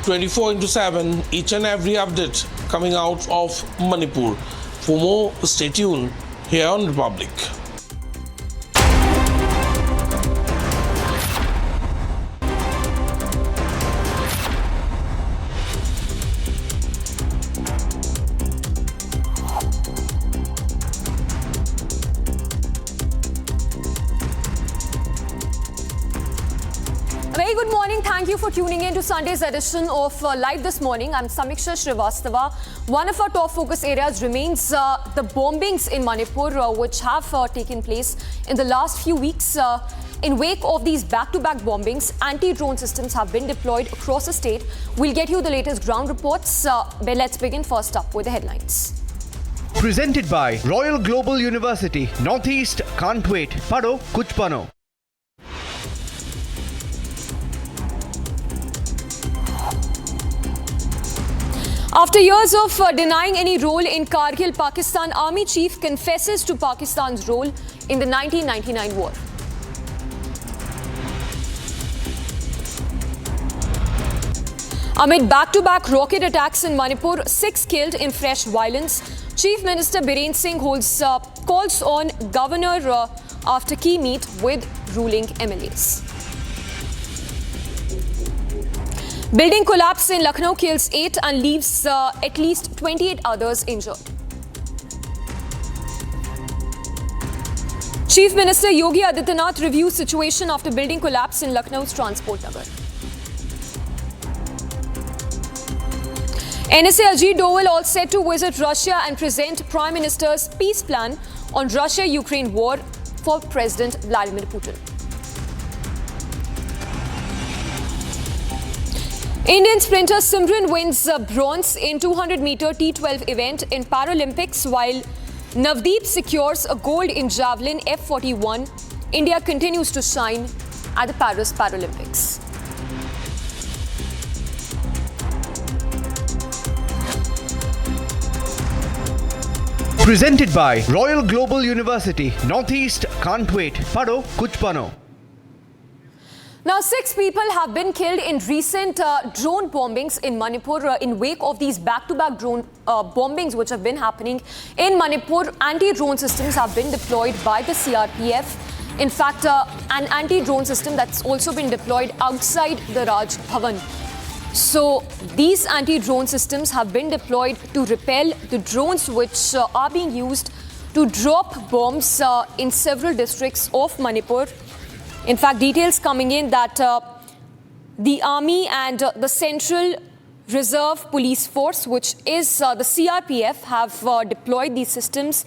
24/7 each and every update coming out of Manipur. For more, stay tuned here on Republic. Very good morning. Thank you for tuning in to Sunday's edition of Live This Morning. I'm Samiksha Srivastava. One of our top focus areas remains the bombings in Manipur, which have taken place in the last few weeks. In wake of these back-to-back bombings, anti-drone systems have been deployed across the state. We'll get you the latest ground reports. But let's begin first up with the headlines. Presented by Royal Global University. Northeast can't wait. Pado kuch bano. After years of denying any role in Kargil, Pakistan Army Chief confesses to Pakistan's role in the 1999 war. Amid back-to-back rocket attacks in Manipur, 6 killed in fresh violence, Chief Minister Biren Singh calls on Governor after key meet with ruling MLAs. Building collapse in Lucknow kills 8 and leaves at least 28 others injured. Chief Minister Yogi Adityanath reviews situation after building collapse in Lucknow's Transport Nagar. NSA Ajit Doval all set to visit Russia and present Prime Minister's peace plan on Russia-Ukraine war for President Vladimir Putin. Indian sprinter Simran wins bronze in 200-meter T12 event in Paralympics, while Navdeep secures a gold in javelin F41. India continues to shine at the Paris Paralympics. Presented by Royal Global University. Northeast can't wait. Pado kuch bano. Now, 6 people have been killed in recent drone bombings in Manipur in wake of these back-to-back drone bombings which have been happening in Manipur. Anti-drone systems have been deployed by the CRPF. In fact, an anti-drone system that's also been deployed outside the Raj Bhavan. So, these anti-drone systems have been deployed to repel the drones which are being used to drop bombs in several districts of Manipur. In fact, details coming in that the Army and the Central Reserve Police Force, which is the CRPF, have deployed these systems,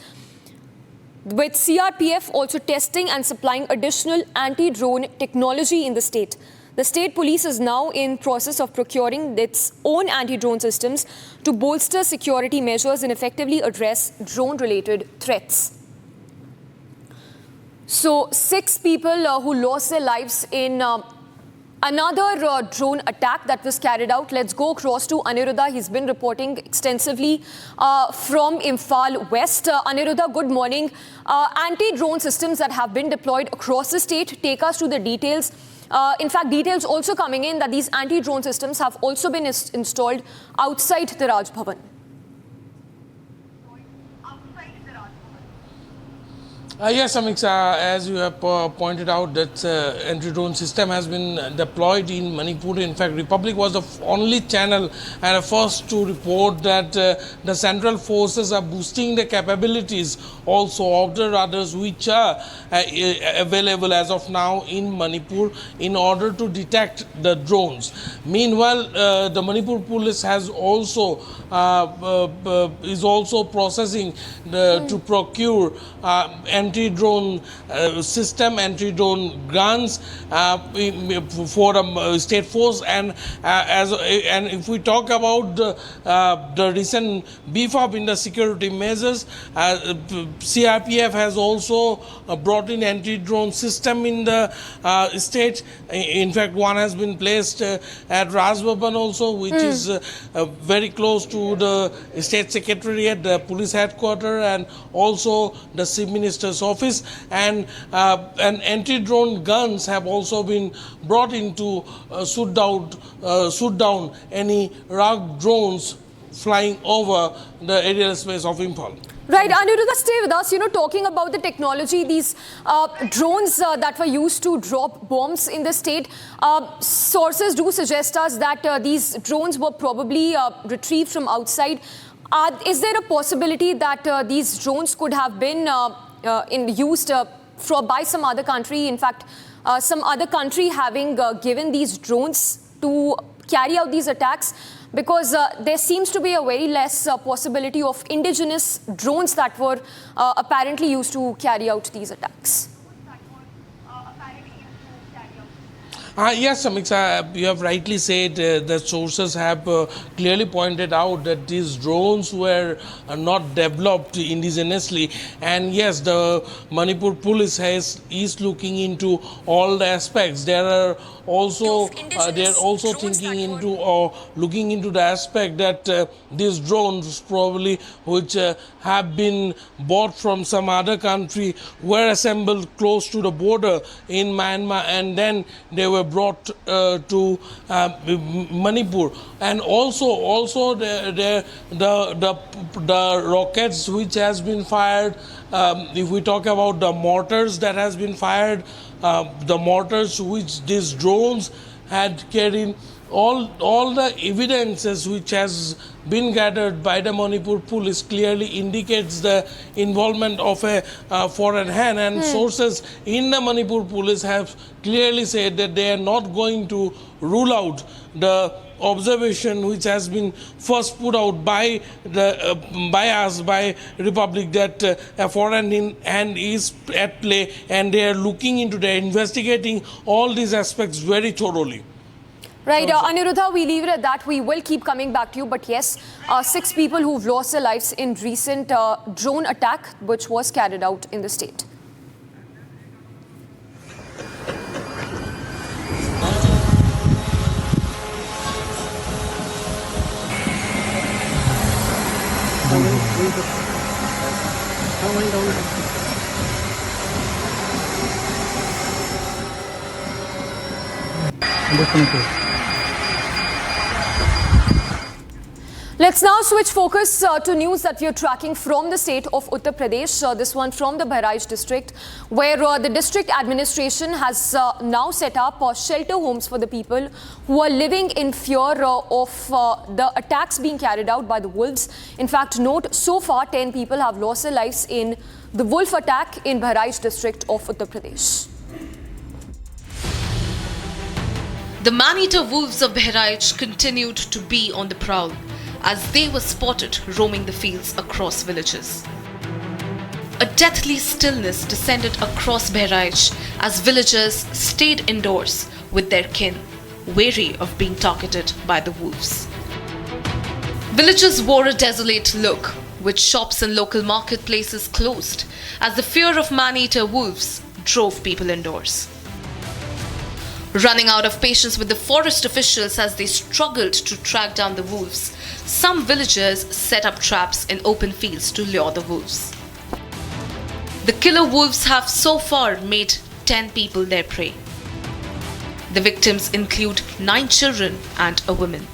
with CRPF also testing and supplying additional anti-drone technology in the state. The state police is now in process of procuring its own anti-drone systems to bolster security measures and effectively address drone-related threats. So, 6 people who lost their lives in another drone attack that was carried out. Let's go across to Aniruddha. He's been reporting extensively from Imphal West. Aniruddha, good morning. Anti-drone systems that have been deployed across the state. Take us to the details. In fact, details also coming in that these anti-drone systems have also been installed outside the Raj Bhavan. Yes, Amiksha, as you have pointed out, that anti-drone system has been deployed in Manipur. In fact, Republic was the only channel and the first to report that the central forces are boosting the capabilities also of the radars which are available as of now in Manipur in order to detect the drones. Meanwhile, the Manipur police has also is also processing to procure anti-drone system, anti-drone guns for the state force, and if we talk about the recent beef up in the security measures, CRPF has also brought in anti-drone system in the state. In fact, one has been placed at Raj Bhavan also, which is very close to the state secretariat, the police headquarters, and also the chief minister's office, and anti-drone guns have also been brought in to shoot down any RUG drones flying over the aerial space of Imphal. Right, Aniruddha, stay with us. Talking about the technology, these drones that were used to drop bombs in the state, sources do suggest us that these drones were probably retrieved from outside. Is there a possibility that these drones could have been used by some other country? In fact, some other country having given these drones to carry out these attacks? Because there seems to be a very less possibility of indigenous drones that were apparently used to carry out these attacks. Yes, Amiksha, you have rightly said that sources have clearly pointed out that these drones were not developed indigenously, and yes, the Manipur police is looking into all the aspects. They are also thinking into or looking into the aspect that these drones probably which have been bought from some other country were assembled close to the border in Myanmar, and then they were brought to Manipur. And also the rockets which has been fired, if we talk about the mortars that has been fired, the mortars which these drones had carried, all the evidences which has been gathered by the Manipur police clearly indicates the involvement of a foreign hand, and sources in the Manipur police have clearly said that they are not going to rule out the observation which has been first put out by Republic that a foreign hand is at play, and they are looking into investigating all these aspects very thoroughly. Right, Aniruddha, we leave it at that. We will keep coming back to you. But yes, 6 people who've lost their lives in recent drone attack which was carried out in the state. Let's now switch focus to news that we are tracking from the state of Uttar Pradesh. This one from the Bahar district, where the district administration has now set up shelter homes for the people who are living in fear of the attacks being carried out by the wolves. In fact, note, so far 10 people have lost their lives in the wolf attack in Bahar district of Uttar Pradesh. The Maneater wolves of Bahar continued to be on the prowl as they were spotted roaming the fields across villages. A deathly stillness descended across Bahar as villagers stayed indoors with their kin, wary of being targeted by the wolves. Villagers wore a desolate look, with shops and local marketplaces closed as the fear of Maneater wolves drove people indoors. Running out of patience with the forest officials as they struggled to track down the wolves, some villagers set up traps in open fields to lure the wolves. The killer wolves have so far made 10 people their prey. The victims include 9 children and a woman.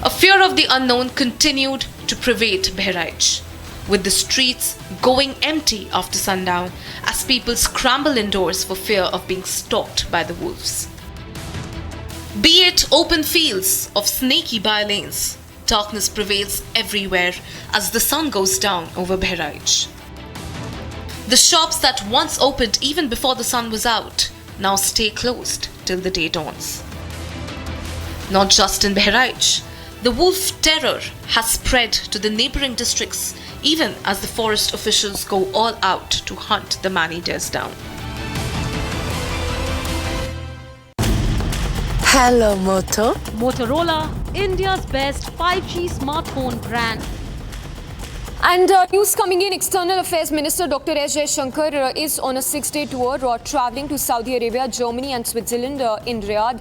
A fear of the unknown continued to pervade Bahar, with the streets going empty after sundown as people scramble indoors for fear of being stalked by the wolves. Be it open fields of snaky by-lanes, darkness prevails everywhere as the sun goes down over Bahar. The shops that once opened even before the sun was out now stay closed till the day dawns. Not just in Bahar, the wolf terror has spread to the neighbouring districts even as the forest officials go all out to hunt the man-eaters down. Hello, Moto. Motorola, India's best 5G smartphone brand. And news coming in, External Affairs Minister Dr. S. Jaishankar is on a 6-day tour travelling to Saudi Arabia, Germany and Switzerland in Riyadh.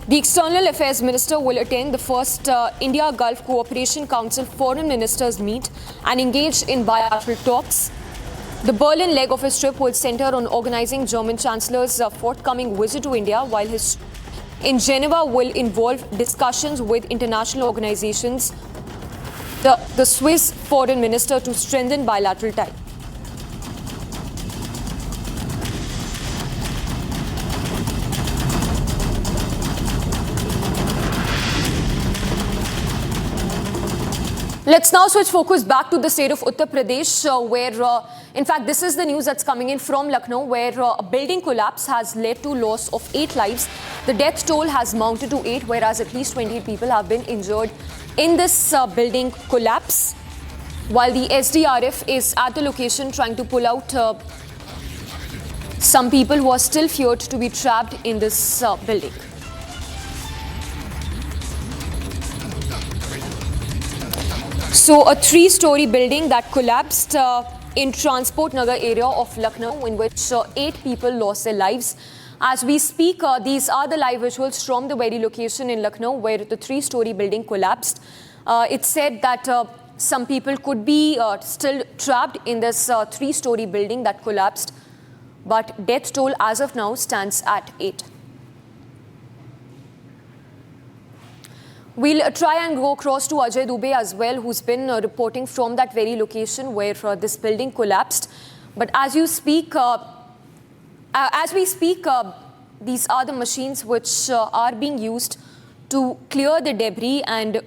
The External Affairs Minister will attend the first India-Gulf Cooperation Council Foreign Ministers meet and engage in bilateral talks. The Berlin leg of his trip will centre on organising German Chancellor's forthcoming visit to India, while his in Geneva will involve discussions with international organisations, the Swiss Foreign Minister to strengthen bilateral ties. Let's now switch focus back to the state of Uttar Pradesh, where, in fact, this is the news that's coming in from Lucknow, where a building collapse has led to loss of 8 lives. The death toll has mounted to 8, whereas at least 28 people have been injured in this building collapse, while the SDRF is at the location trying to pull out some people who are still feared to be trapped in this building. So a 3-story building that collapsed in Transport Nagar area of Lucknow, in which 8 people lost their lives. As we speak, these are the live visuals from the very location in Lucknow where the 3-story building collapsed. It's said that some people could be still trapped in this 3-story building that collapsed, but death toll as of now stands at 8. We'll try and go across to Ajit Dubey as well, who's been reporting from that very location where this building collapsed. But as we speak, these are the machines which are being used to clear the debris and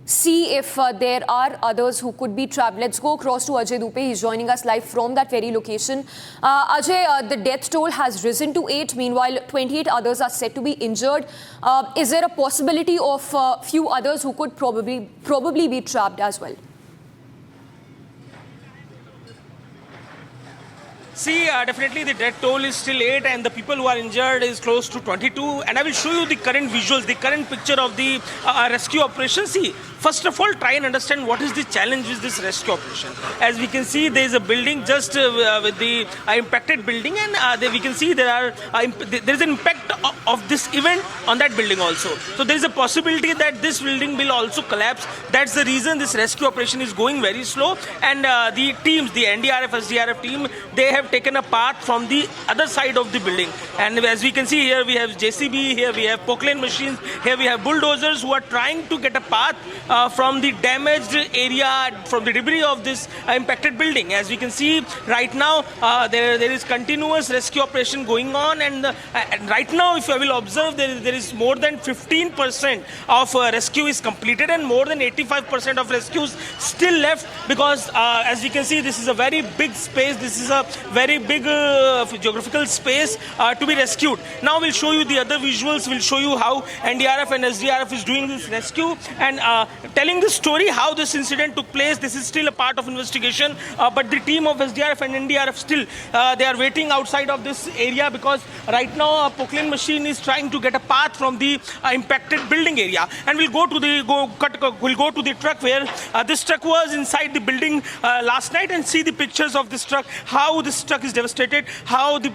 see if there are others who could be trapped. Let's go across to Ajit Dubey. He's joining us live from that very location. Ajay, the death toll has risen to 8. Meanwhile, 28 others are said to be injured. Is there a possibility of a few others who could probably be trapped as well? See, definitely the death toll is still 8 and the people who are injured is close to 22. And I will show you the current visuals, the current picture of the rescue operation. See, first of all, try and understand what is the challenge with this rescue operation. As we can see, there is a building just with the impacted building, and we can see there is an impact of this event on that building also. So there is a possibility that this building will also collapse. That's the reason this rescue operation is going very slow. And the teams, the NDRF, SDRF team, they have taken a path from the other side of the building. And as we can see here, we have JCB, here we have Poklane machines, here we have bulldozers who are trying to get a path from the damaged area, from the debris of this impacted building. As we can see right now, there is continuous rescue operation going on, and right now, if I will observe, there is more than 15% of rescue is completed, and more than 85% of rescues still left, because as we can see, this is a very big space. This is a very big geographical space to be rescued. Now we'll show you the other visuals. We'll show you how NDRF and SDRF is doing this rescue and telling the story how this incident took place. This is still a part of investigation, but the team of SDRF and NDRF still they are waiting outside of this area, because right now a Poklane machine is trying to get a path from the impacted building area. And we'll go to the truck where this truck was inside the building last night, and see the pictures of this truck, how this truck is devastated, how the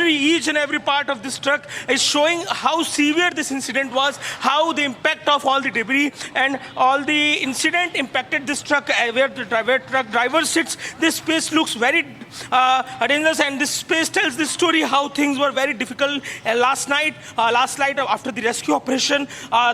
each and every part of this truck is showing how severe this incident was, how the impact of all the debris and all the incident impacted this truck, where the truck driver sits. This space looks very dangerous, and this space tells the story how things were very difficult last night after the rescue operation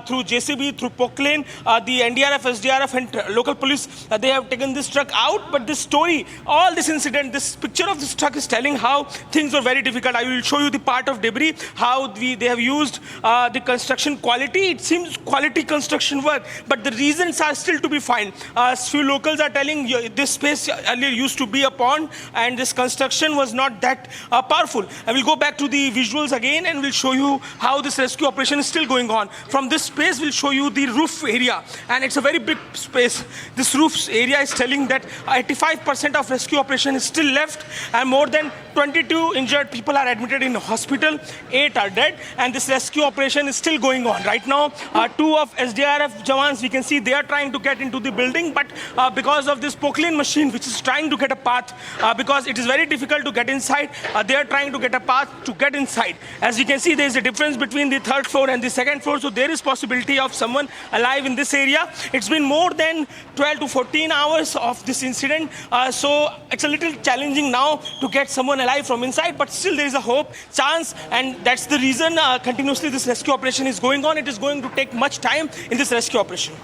through JCB, through Poklane, the NDRF, SDRF and local police, they have taken this truck out. But this story, all this incident, this picture of this truck is telling how things were very difficult. I will show you the part of debris, how they have used the construction quality. It seems quality construction work, but the reasons are still to be found. Few locals are telling this space earlier used to be a pond, and this construction was not that powerful. I will go back to the visuals again, and we'll show you how this rescue operation is still going on. From this space, we'll show you the roof area, and it's a very big space. This roof area is telling that 85% of rescue operation is still left, and more than 22 injured people are admitted in hospital, 8 are dead, and this rescue operation is still going on. Right now, 2 of SDRF jawans, we can see they are trying to get into the building, but because of this Poklane machine, which is trying to get a path, because it is very difficult to get inside, they are trying to get a path to get inside. As you can see, there is a difference between the 3rd floor and the 2nd floor, so there is possibility of someone alive in this area. It's been more than 12 to 14 hours of this incident, so it's a little challenging now to get someone alive from inside, but still there is a hope, chance, and that's the reason continuously this rescue operation is going on. It is going to take much time in this rescue operation.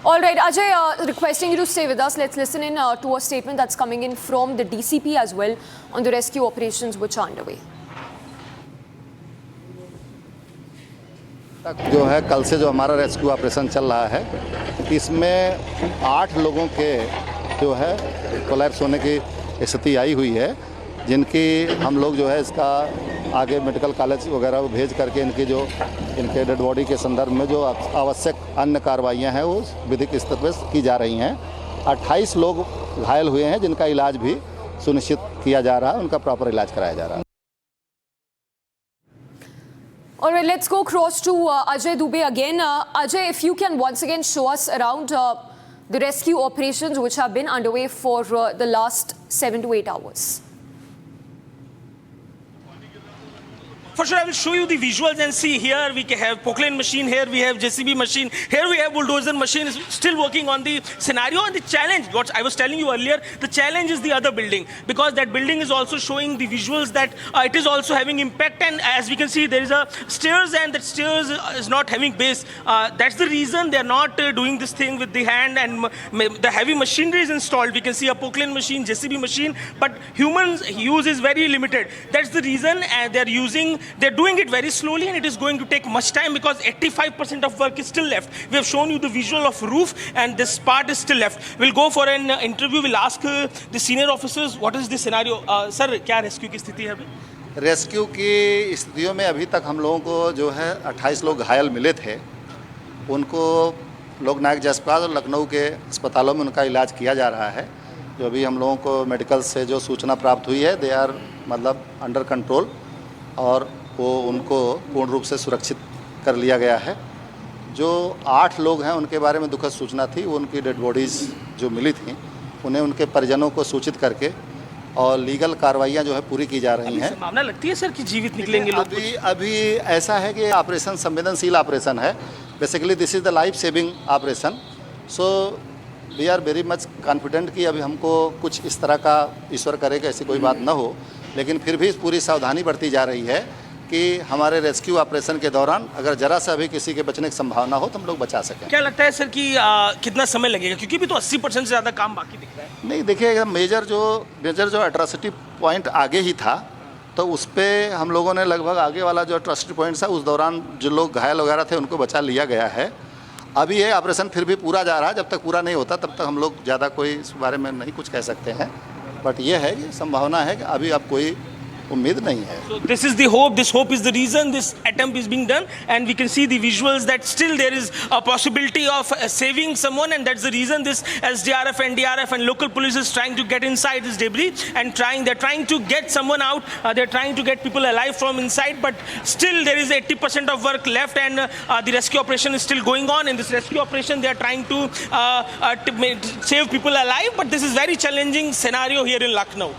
All right, Ajay, requesting you to stay with us. Let's listen in to a statement that's coming in from the DCP as well on the rescue operations which are underway. जो है कल से जो हमारा rescue operation चल रहा है, इसमें 8 लोगों के जो है कोलैप्स होने की स्थिति आई हुई है, जिनकी हम लोग जो है इसका आगे मेडिकल कॉलेज वगैरह भेज करके इनके डेड बॉडी के संदर्भ में जो आवश्यक अन्य कार्रवाइयाँ हैं वो विधिक स्तर पर की जा रही हैं। 28 लोग घायल हुए हैं, जिनका इलाज भी सुनिश्चित किया जा रहा है, उनका प्रॉपर इलाज कराया जा रहा है। All right, let's go across to Ajay Dubey again. Ajay, if you can once again show us around the rescue operations which have been underway for the last 7 to 8 hours. For sure, I will show you the visuals and see. Here we have Poklane machine, here we have JCB machine, here we have bulldozer machine still working on the scenario. And the challenge, what I was telling you earlier, the challenge is the other building, because that building is also showing the visuals that it is also having impact. And as we can see, there is a stairs, and that stairs is not having base. That's the reason they are not doing this thing with the hand, and the heavy machinery is installed. We can see a Poklane machine, JCB machine, but humans use is very limited. That's the reason they're doing it very slowly, and it is going to take much time, because 85% of work is still left. We have shown you the visual of roof, and this part is still left. We'll go for an interview. We'll ask the senior officers what is the scenario. Sir, क्या rescue की स्थिति है अभी? Rescue की स्थितियों में अभी तक हम लोगों को जो है 28 लोग घायल मिले थे, उनको लोकनायक जसपाल और लखनऊ के अस्पतालों में उनका इलाज किया जा रहा है। जो अभी हम लोगों को मेडिकल से जो सूचना प्राप्त हुई है दे आर मतलब अंडर कंट्रोल और वो उनको पूर्ण रूप से सुरक्षित कर लिया गया है। जो 8 लोग हैं उनके बारे में दुखद सूचना थी, वो उनकी डेड बॉडीज़ जो मिली थी उन्हें उनके परिजनों को सूचित करके और लीगल कार्रवाइयाँ जो है पूरी की जा रही हैं। संभावना लगती है सर कि जीवित निकलेंगे लोग? अभी ऐसा है कि ऑपरेशन संवेदनशील ऑपरेशन है। Basically this is the life saving operation. So we are very much confident कि अभी हमको कुछ इस तरह का ईश्वर करे कि ऐसी कोई बात न हो, लेकिन फिर भी पूरी सावधानी बरती जा रही है कि हमारे रेस्क्यू ऑपरेशन के दौरान अगर जरा सा भी किसी के बचने की संभावना हो तो हम लोग बचा सकें। क्या लगता है सर कि कितना समय लगेगा, क्योंकि अभी तो 80% से ज़्यादा काम बाकी दिख रहा है? नहीं, देखिए मेजर जो एट्रॉसिटी पॉइंट आगे ही था तो उस पर हम लोगों ने लगभग आगे वाला जो एट्रॉसिटी पॉइंट था उस दौरान जो लोग घायल वगैरह थे उनको बचा लिया गया है। अभी ये ऑपरेशन फिर भी पूरा जा रहा है, जब तक पूरा नहीं होता तब तक हम लोग ज़्यादा कोई इस बारे में नहीं कुछ कह सकते हैं, बट ये है कि संभावना है कि अभी अब कोई उम्मीद नहीं है। So this is the hope. This hope is the reason this attempt is being done, and we can see the visuals that still there is a possibility of saving someone, and that's the reason this SDRF, NDRF, and local police is trying to get inside this debris and they're trying to get someone out. They're trying to get people alive from inside, but still there is 80% of work left, and the rescue operation is still going on. In this rescue operation, they are trying to save people alive, but this is very challenging scenario here in Lucknow.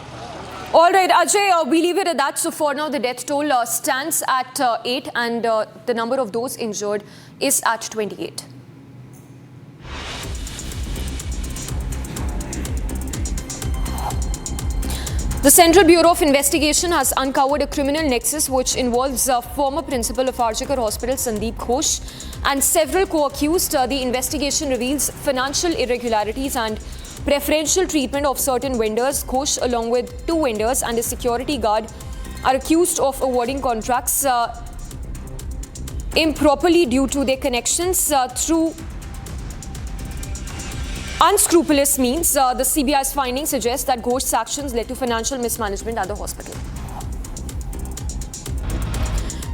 All right, Ajay, we leave it at that. So for now, the death toll stands at 8 and the number of those injured is at 28. The Central Bureau of Investigation has uncovered a criminal nexus which involves former principal of Arjikar Hospital, Sandeep Ghosh, and several co-accused. The investigation reveals financial irregularities and preferential treatment of certain vendors. Ghosh, along with 2 vendors and a security guard, are accused of awarding contracts improperly due to their connections through unscrupulous means. The CBI's findings suggest that Ghosh's actions led to financial mismanagement at the hospital.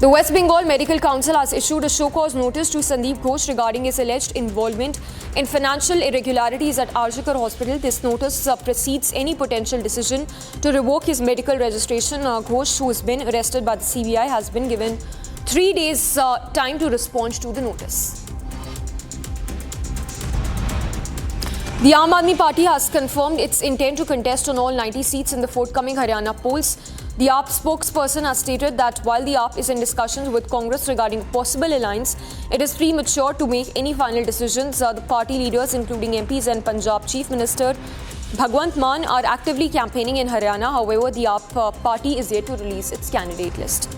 The West Bengal Medical Council has issued a show-cause notice to Sandeep Ghosh regarding his alleged involvement in financial irregularities at Arjikar Hospital. This notice precedes any potential decision to revoke his medical registration. Ghosh, who has been arrested by the CBI, has been given 3 days time to respond to the notice. The Aam Aadmi Party has confirmed its intent to contest on all 90 seats in the forthcoming Haryana polls. The AAP spokesperson has stated that while the AAP is in discussions with Congress regarding a possible alliance, it is premature to make any final decisions. The party leaders, including MPs and Punjab Chief Minister Bhagwant Mann, are actively campaigning in Haryana. However, the AAP party is yet to release its candidate list.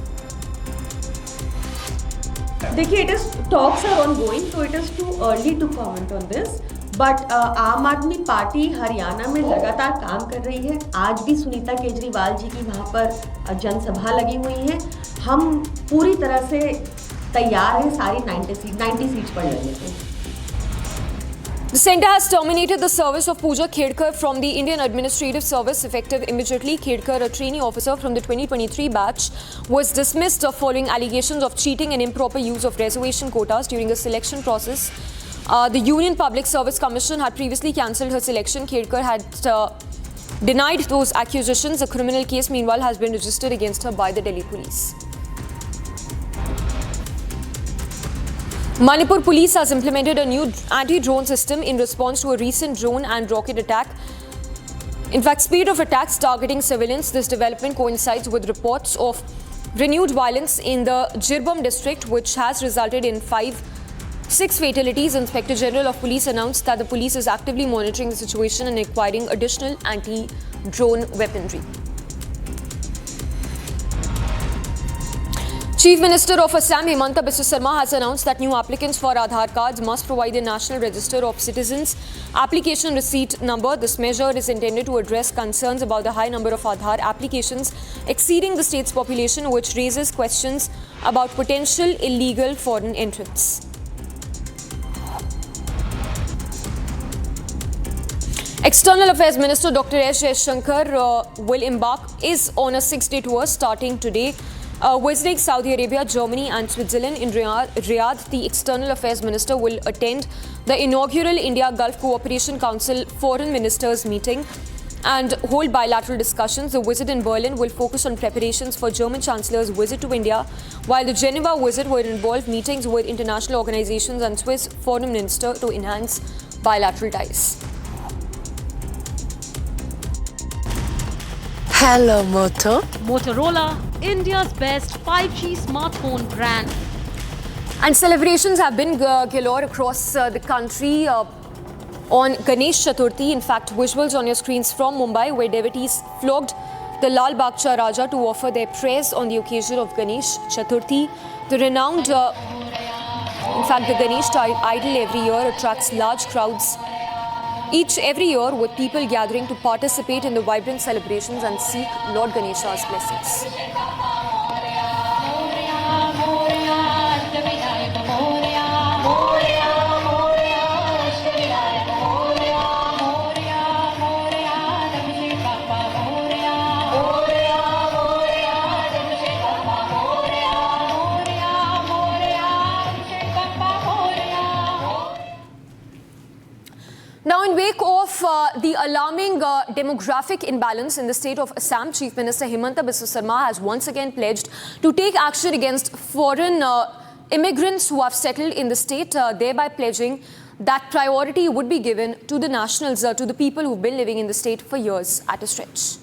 देखिए, talks are ongoing, so it is too early to comment on this. But आम आदमी party Haryana में लगातार काम कर रही है। आज भी सुनीता केजरीवाल जी की वहाँ पर जनसभा लगी हुई है। हम पूरी तरह से तैयार हैं सारी 90 सीट्स पर लड़ने के। The centre has terminated the service of Pooja Khedkar from the Indian Administrative Service effective immediately. Khedkar, a trainee officer from the 2023 batch, was dismissed following allegations of cheating and improper use of reservation quotas during the selection process. The Union Public Service Commission had previously cancelled her selection. Khedkar had denied those accusations. A criminal case, meanwhile, has been registered against her by the Delhi police. Manipur police has implemented a new anti-drone system in response to a recent drone and rocket attack. In fact, spate of attacks targeting civilians. This development coincides with reports of renewed violence in the Jirbam district, which has resulted in 6 fatalities. Inspector General of Police announced that the police is actively monitoring the situation and acquiring additional anti-drone weaponry. Chief Minister of Assam, Himanta Biswa Sarma, has announced that new applicants for Aadhaar cards must provide the National Register of Citizens application receipt number. This measure is intended to address concerns about the high number of Aadhaar applications exceeding the state's population, which raises questions about potential illegal foreign entrants. External Affairs Minister Dr. S. Jaishankar is on a 6-day tour starting today, visiting Saudi Arabia, Germany and Switzerland. In Riyadh, the External Affairs Minister will attend the inaugural India-Gulf Cooperation Council Foreign Ministers meeting. and hold bilateral discussions. The visit in Berlin will focus on preparations for German Chancellor's visit to India, while the Geneva visit will involve meetings with international organizations and Swiss foreign minister to enhance bilateral ties. Hello Moto. Motorola, India's best 5G smartphone brand. And celebrations have been galore across the country on Ganesh Chaturthi. In fact, visuals on your screens from Mumbai, where devotees flogged the Lal Baghcha Raja to offer their prayers on the occasion of Ganesh Chaturthi. The renowned, in fact, the Ganesh idol every year attracts large crowds every year, with people gathering to participate in the vibrant celebrations and seek Lord Ganesha's blessings. Now, in wake of the alarming demographic imbalance in the state of Assam, Chief Minister Himanta Biswa Sarma has once again pledged to take action against foreign immigrants who have settled in the state, thereby pledging that priority would be given to the nationals, to the people who've been living in the state for years at a stretch.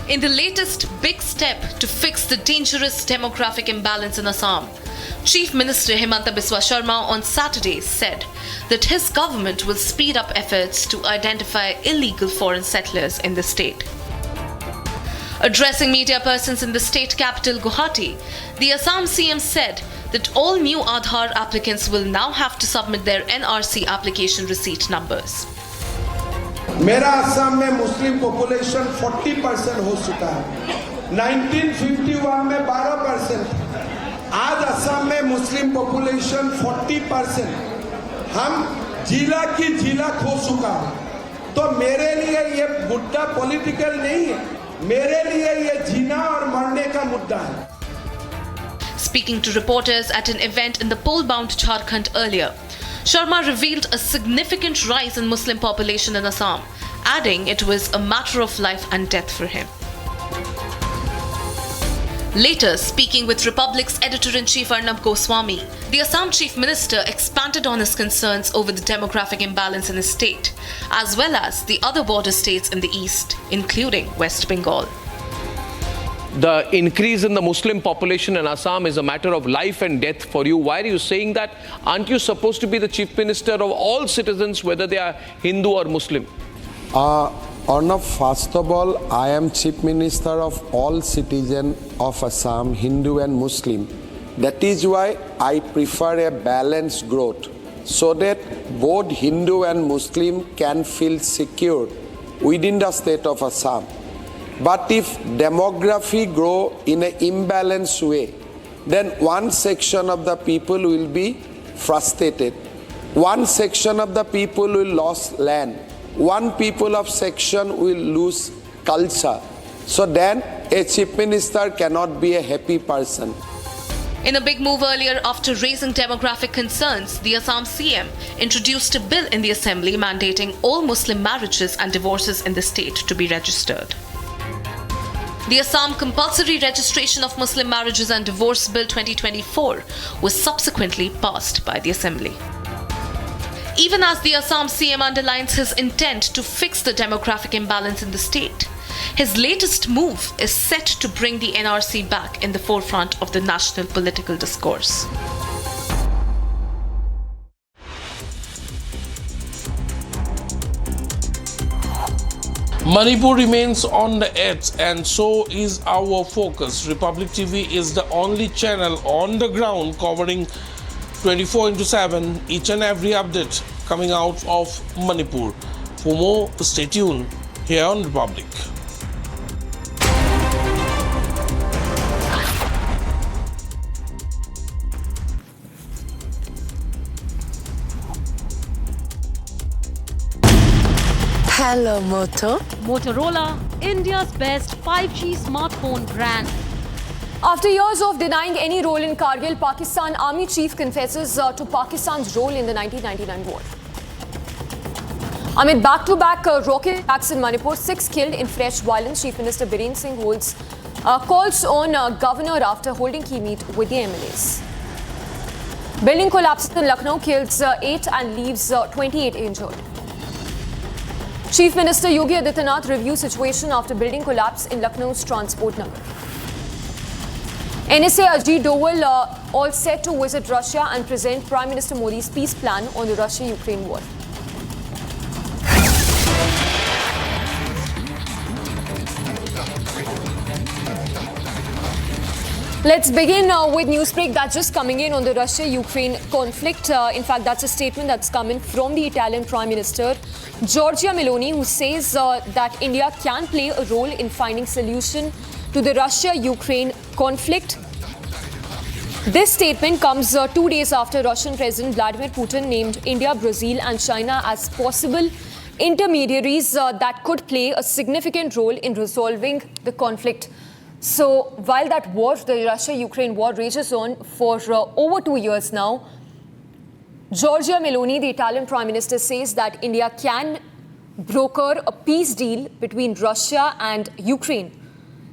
In the latest big step to fix the dangerous demographic imbalance in Assam, Chief Minister Himanta Biswa Sarma on Saturday said that his government will speed up efforts to identify illegal foreign settlers in the state. Addressing media persons in the state capital Guwahati, the Assam CM said that all new Aadhaar applicants will now have to submit their NRC application receipt numbers. मेरा असम में Muslim population 40% हो चुका है। 1951 में 12%, आज असम में Muslim population 40%। हम जिला की जिला खो चुका है। तो मेरे लिए ये मुद्दा पॉलिटिकल नहीं है, मेरे लिए ये जीना और मरने का मुद्दा है। Speaking to reporters at an event in the poll-bound Jharkhand earlier, Sharma revealed a significant rise in Muslim population in Assam, adding it was a matter of life and death for him. Later, speaking with Republic's editor-in-chief Arnab Goswami, the Assam Chief Minister expanded on his concerns over the demographic imbalance in his state, as well as the other border states in the east, including West Bengal. The increase in the Muslim population in Assam is a matter of life and death for you. Why are you saying that? Aren't you supposed to be the Chief Minister of all citizens, whether they are Hindu or Muslim? Arnab, first of all, I am Chief Minister of all citizens of Assam, Hindu and Muslim. That is why I prefer a balanced growth, so that both Hindu and Muslim can feel secure within the state of Assam. But if demography grow in an imbalanced way, then one section of the people will be frustrated. One section of the people will lose land. One people of section will lose culture. So then a chief minister cannot be a happy person. In a big move earlier after raising demographic concerns, the Assam CM introduced a bill in the assembly mandating all Muslim marriages and divorces in the state to be registered. The Assam Compulsory Registration of Muslim Marriages and Divorce Bill 2024 was subsequently passed by the Assembly. Even as the Assam CM underlines his intent to fix the demographic imbalance in the state, his latest move is set to bring the NRC back in the forefront of the national political discourse. Manipur remains on the edge, and so is our focus. Republic TV is the only channel on the ground covering 24/7 each and every update coming out of Manipur. For more, stay tuned here on Republic. Hello Moto. Motorola, India's best 5G smartphone brand. After years of denying any role in Kargil, Pakistan Army Chief confesses to Pakistan's role in the 1999 war. Amid back-to-back rocket attacks in Manipur, 6 killed in fresh violence, Chief Minister Biren Singh holds calls on governor after holding key meet with the MLAs. Building collapses in Lucknow, kills 8 and leaves 28 injured. Chief Minister Yogi Adityanath reviews situation after building collapse in Lucknow's Transport Nagar. NSA Ajit Doval all set to visit Russia and present Prime Minister Modi's peace plan on the Russia-Ukraine war. Let's begin with newsbreak that's just coming in on the Russia-Ukraine conflict. In fact, that's a statement that's coming from the Italian Prime Minister, Giorgia Meloni, who says that India can play a role in finding solution to the Russia-Ukraine conflict. This statement comes 2 days after Russian President Vladimir Putin named India, Brazil and China as possible intermediaries that could play a significant role in resolving the conflict. So while that war, the Russia-Ukraine war, rages on for over 2 years now, Giorgia Meloni, the Italian Prime Minister, says that India can broker a peace deal between Russia and Ukraine.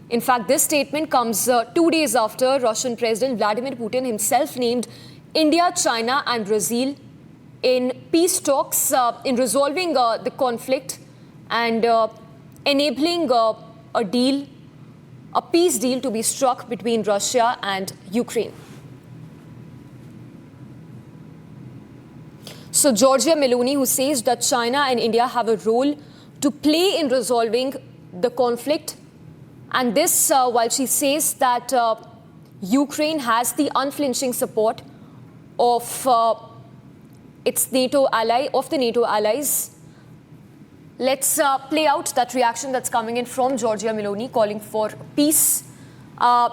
In fact, this statement comes 2 days after Russian President Vladimir Putin himself named India, China and Brazil in peace talks in resolving the conflict and enabling a deal, a peace deal to be struck between Russia and Ukraine. So Giorgia Meloni, who says that China and India have a role to play in resolving the conflict, and this while she says that Ukraine has the unflinching support of its NATO ally, of the NATO allies. Let's play out that reaction that's coming in from Giorgia Meloni calling for peace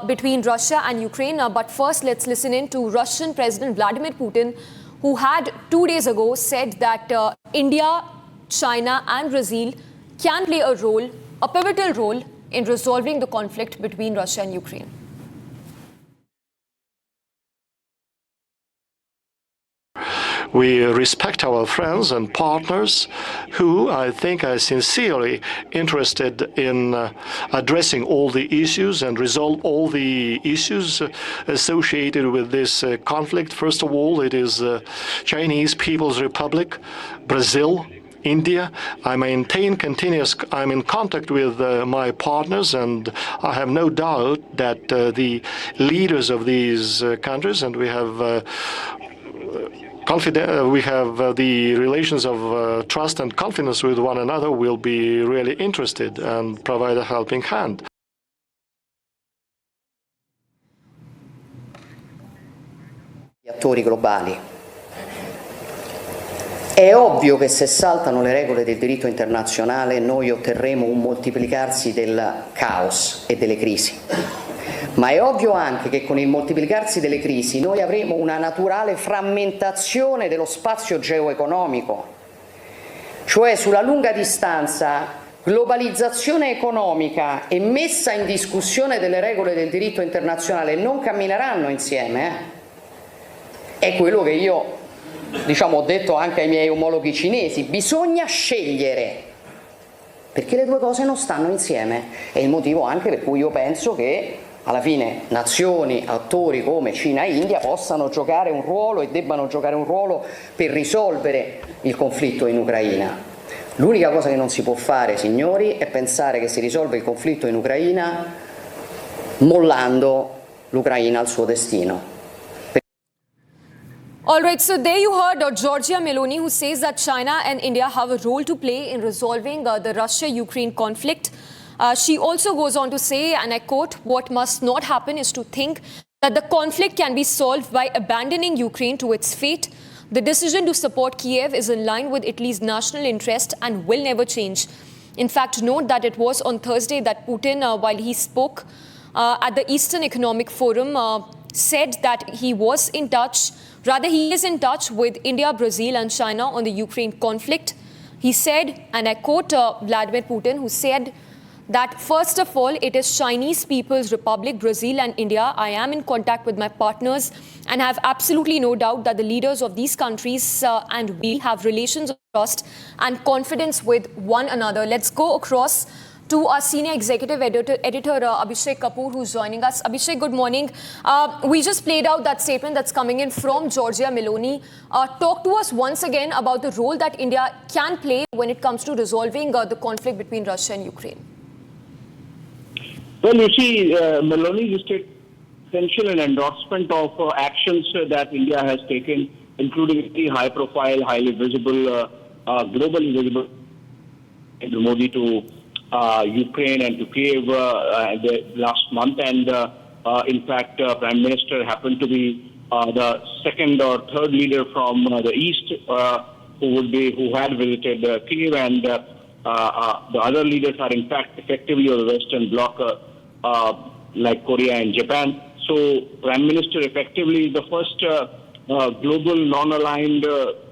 between Russia and Ukraine. But first, let's listen in to Russian President Vladimir Putin, who had 2 days ago said that India, China and Brazil can play a role, a pivotal role in resolving the conflict between Russia and Ukraine. We respect our friends and partners who, I think, are sincerely interested in addressing all the issues and resolve all the issues associated with this conflict. First of all, it is Chinese People's Republic, Brazil, India. I'm in contact with my partners, and I have no doubt that the leaders of these countries, and we have the relations of trust and confidence with one another, will be really interested and provide a helping hand. Gli attori globali. È ovvio che se saltano le regole del diritto internazionale noi otterremo un moltiplicarsi del caos e delle crisi. Ma è ovvio anche che con il moltiplicarsi delle crisi noi avremo una naturale frammentazione dello spazio geoeconomico, cioè sulla lunga distanza globalizzazione economica e messa in discussione delle regole del diritto internazionale non cammineranno insieme. È quello che io, ho detto anche ai miei omologhi cinesi: bisogna scegliere, perché le due cose non stanno insieme. È il motivo anche per cui io penso che alla fine nazioni, attori come Cina e India possano giocare un ruolo e debbano giocare un ruolo per risolvere il conflitto in Ucraina. L'unica cosa che non si può fare, signori, è pensare che si risolve il conflitto in Ucraina mollando l'Ucraina al suo destino. All right, so there you heard Giorgia Meloni, who says that China and India have a role to play in resolving the Russia-Ukraine conflict. She also goes on to say, and I quote, "What must not happen is to think that the conflict can be solved by abandoning Ukraine to its fate. The decision to support Kiev is in line with Italy's national interest and will never change." In fact, note that it was on Thursday that Putin, while he spoke at the Eastern Economic Forum, said that he is in touch with India, Brazil and China on the Ukraine conflict. He said, and I quote Vladimir Putin, who said that first of all, it is Chinese People's Republic, Brazil and India. I am in contact with my partners and have absolutely no doubt that the leaders of these countries and we have relations of trust and confidence with one another. Let's go across to our senior executive editor Abhishek Kapoor, who's joining us. Abhishek, good morning. We just played out that statement that's coming in from Giorgia Meloni. Talk to us once again about the role that India can play when it comes to resolving the conflict between Russia and Ukraine. Well, you see, Meloni just essential an endorsement of actions that India has taken, including the high-profile, highly visible, globally visible, Modi to Ukraine and to Kiev the last month, and in fact, Prime Minister happened to be the second or third leader from the east who had visited Kiev, and the other leaders are in fact effectively of the Western Bloc, like Korea and Japan. So Prime Minister effectively is the first global non-aligned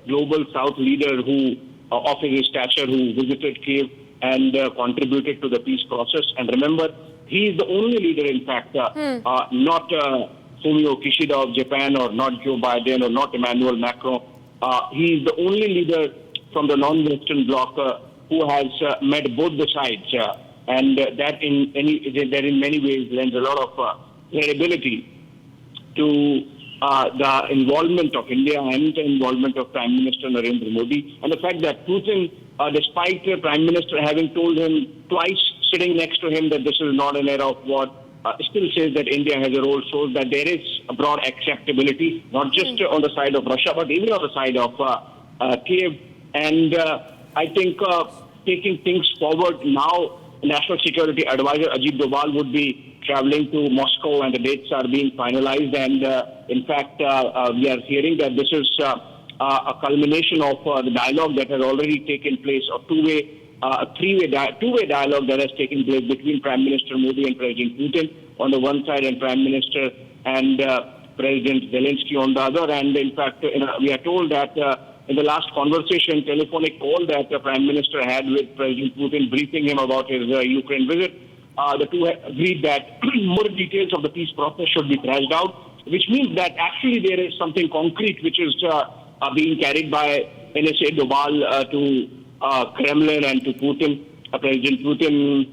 global South leader who of his stature who visited Kiev and contributed to the peace process. And remember, he is the only leader, in fact, not Fumio Kishida of Japan, or not Joe Biden, or not Emmanuel Macron. He is the only leader from the non-Western bloc who has met both the sides, and that in many ways lends a lot of credibility to the involvement of India and the involvement of Prime Minister Narendra Modi, and the fact that Putin, despite the Prime Minister having told him twice, sitting next to him, that this is not an era of war, still says that India has a role, shows that there is a broad acceptability, not just on the side of Russia, but even on the side of Kiev. And I think taking things forward now, National Security Advisor Ajit Doval would be traveling to Moscow, and the dates are being finalized. And in fact, we are hearing that this is a culmination of the dialogue that has already taken place, of two-way dialogue that has taken place between Prime Minister Modi and President Putin on the one side, and Prime Minister and President Zelensky on the other. And in fact, we are told that in the last conversation, telephonic call that the Prime Minister had with President Putin, briefing him about his Ukraine visit, the two agreed that more details of the peace process should be thrashed out, which means that actually there is something concrete which is being carried by NSA Doval to Kremlin and to Putin. President Putin,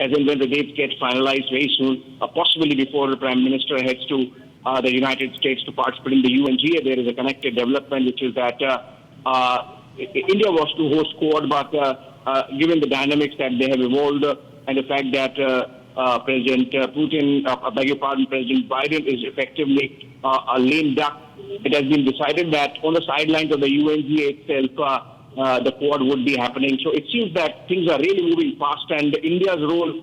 as and when the dates get finalized very soon, possibly before the Prime Minister heads to the United States to participate in the UNGA, there is a connected development, which is that India was to host Quad, but given the dynamics that they have evolved and the fact that President Putin, President Biden is effectively a lame duck, it has been decided that on the sidelines of the UNGA itself, the Quad would be happening. So it seems that things are really moving fast, and India's role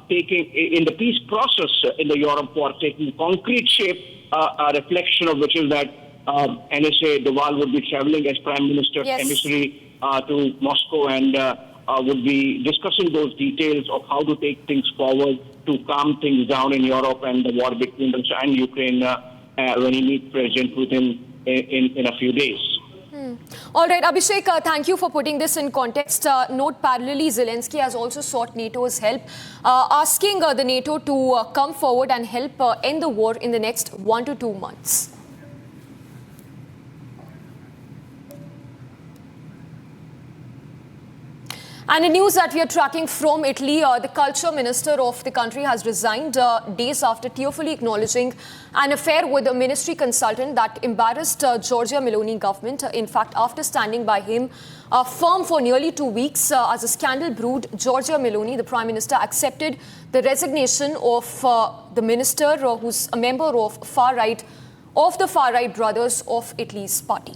taking in the peace process in the Europe war taking concrete shape, a reflection of which is that NSA Doval would be traveling as Prime Minister's emissary to Moscow, and would be discussing those details of how to take things forward to calm things down in Europe and the war between Russia and Ukraine when he meets President Putin in a few days. All right, Abhishek, thank you for putting this in context. Note parallelly, Zelensky has also sought NATO's help, asking the NATO to come forward and help end the war in the next 1 to 2 months. And in news that we are tracking from Italy, the culture minister of the country has resigned days after tearfully acknowledging an affair with a ministry consultant that embarrassed Giorgia Meloni government. In fact, after standing by him firm for nearly 2 weeks as a scandal brewed, Giorgia Meloni, the Prime Minister, accepted the resignation of the minister who's a member of the far-right brothers of Italy's party.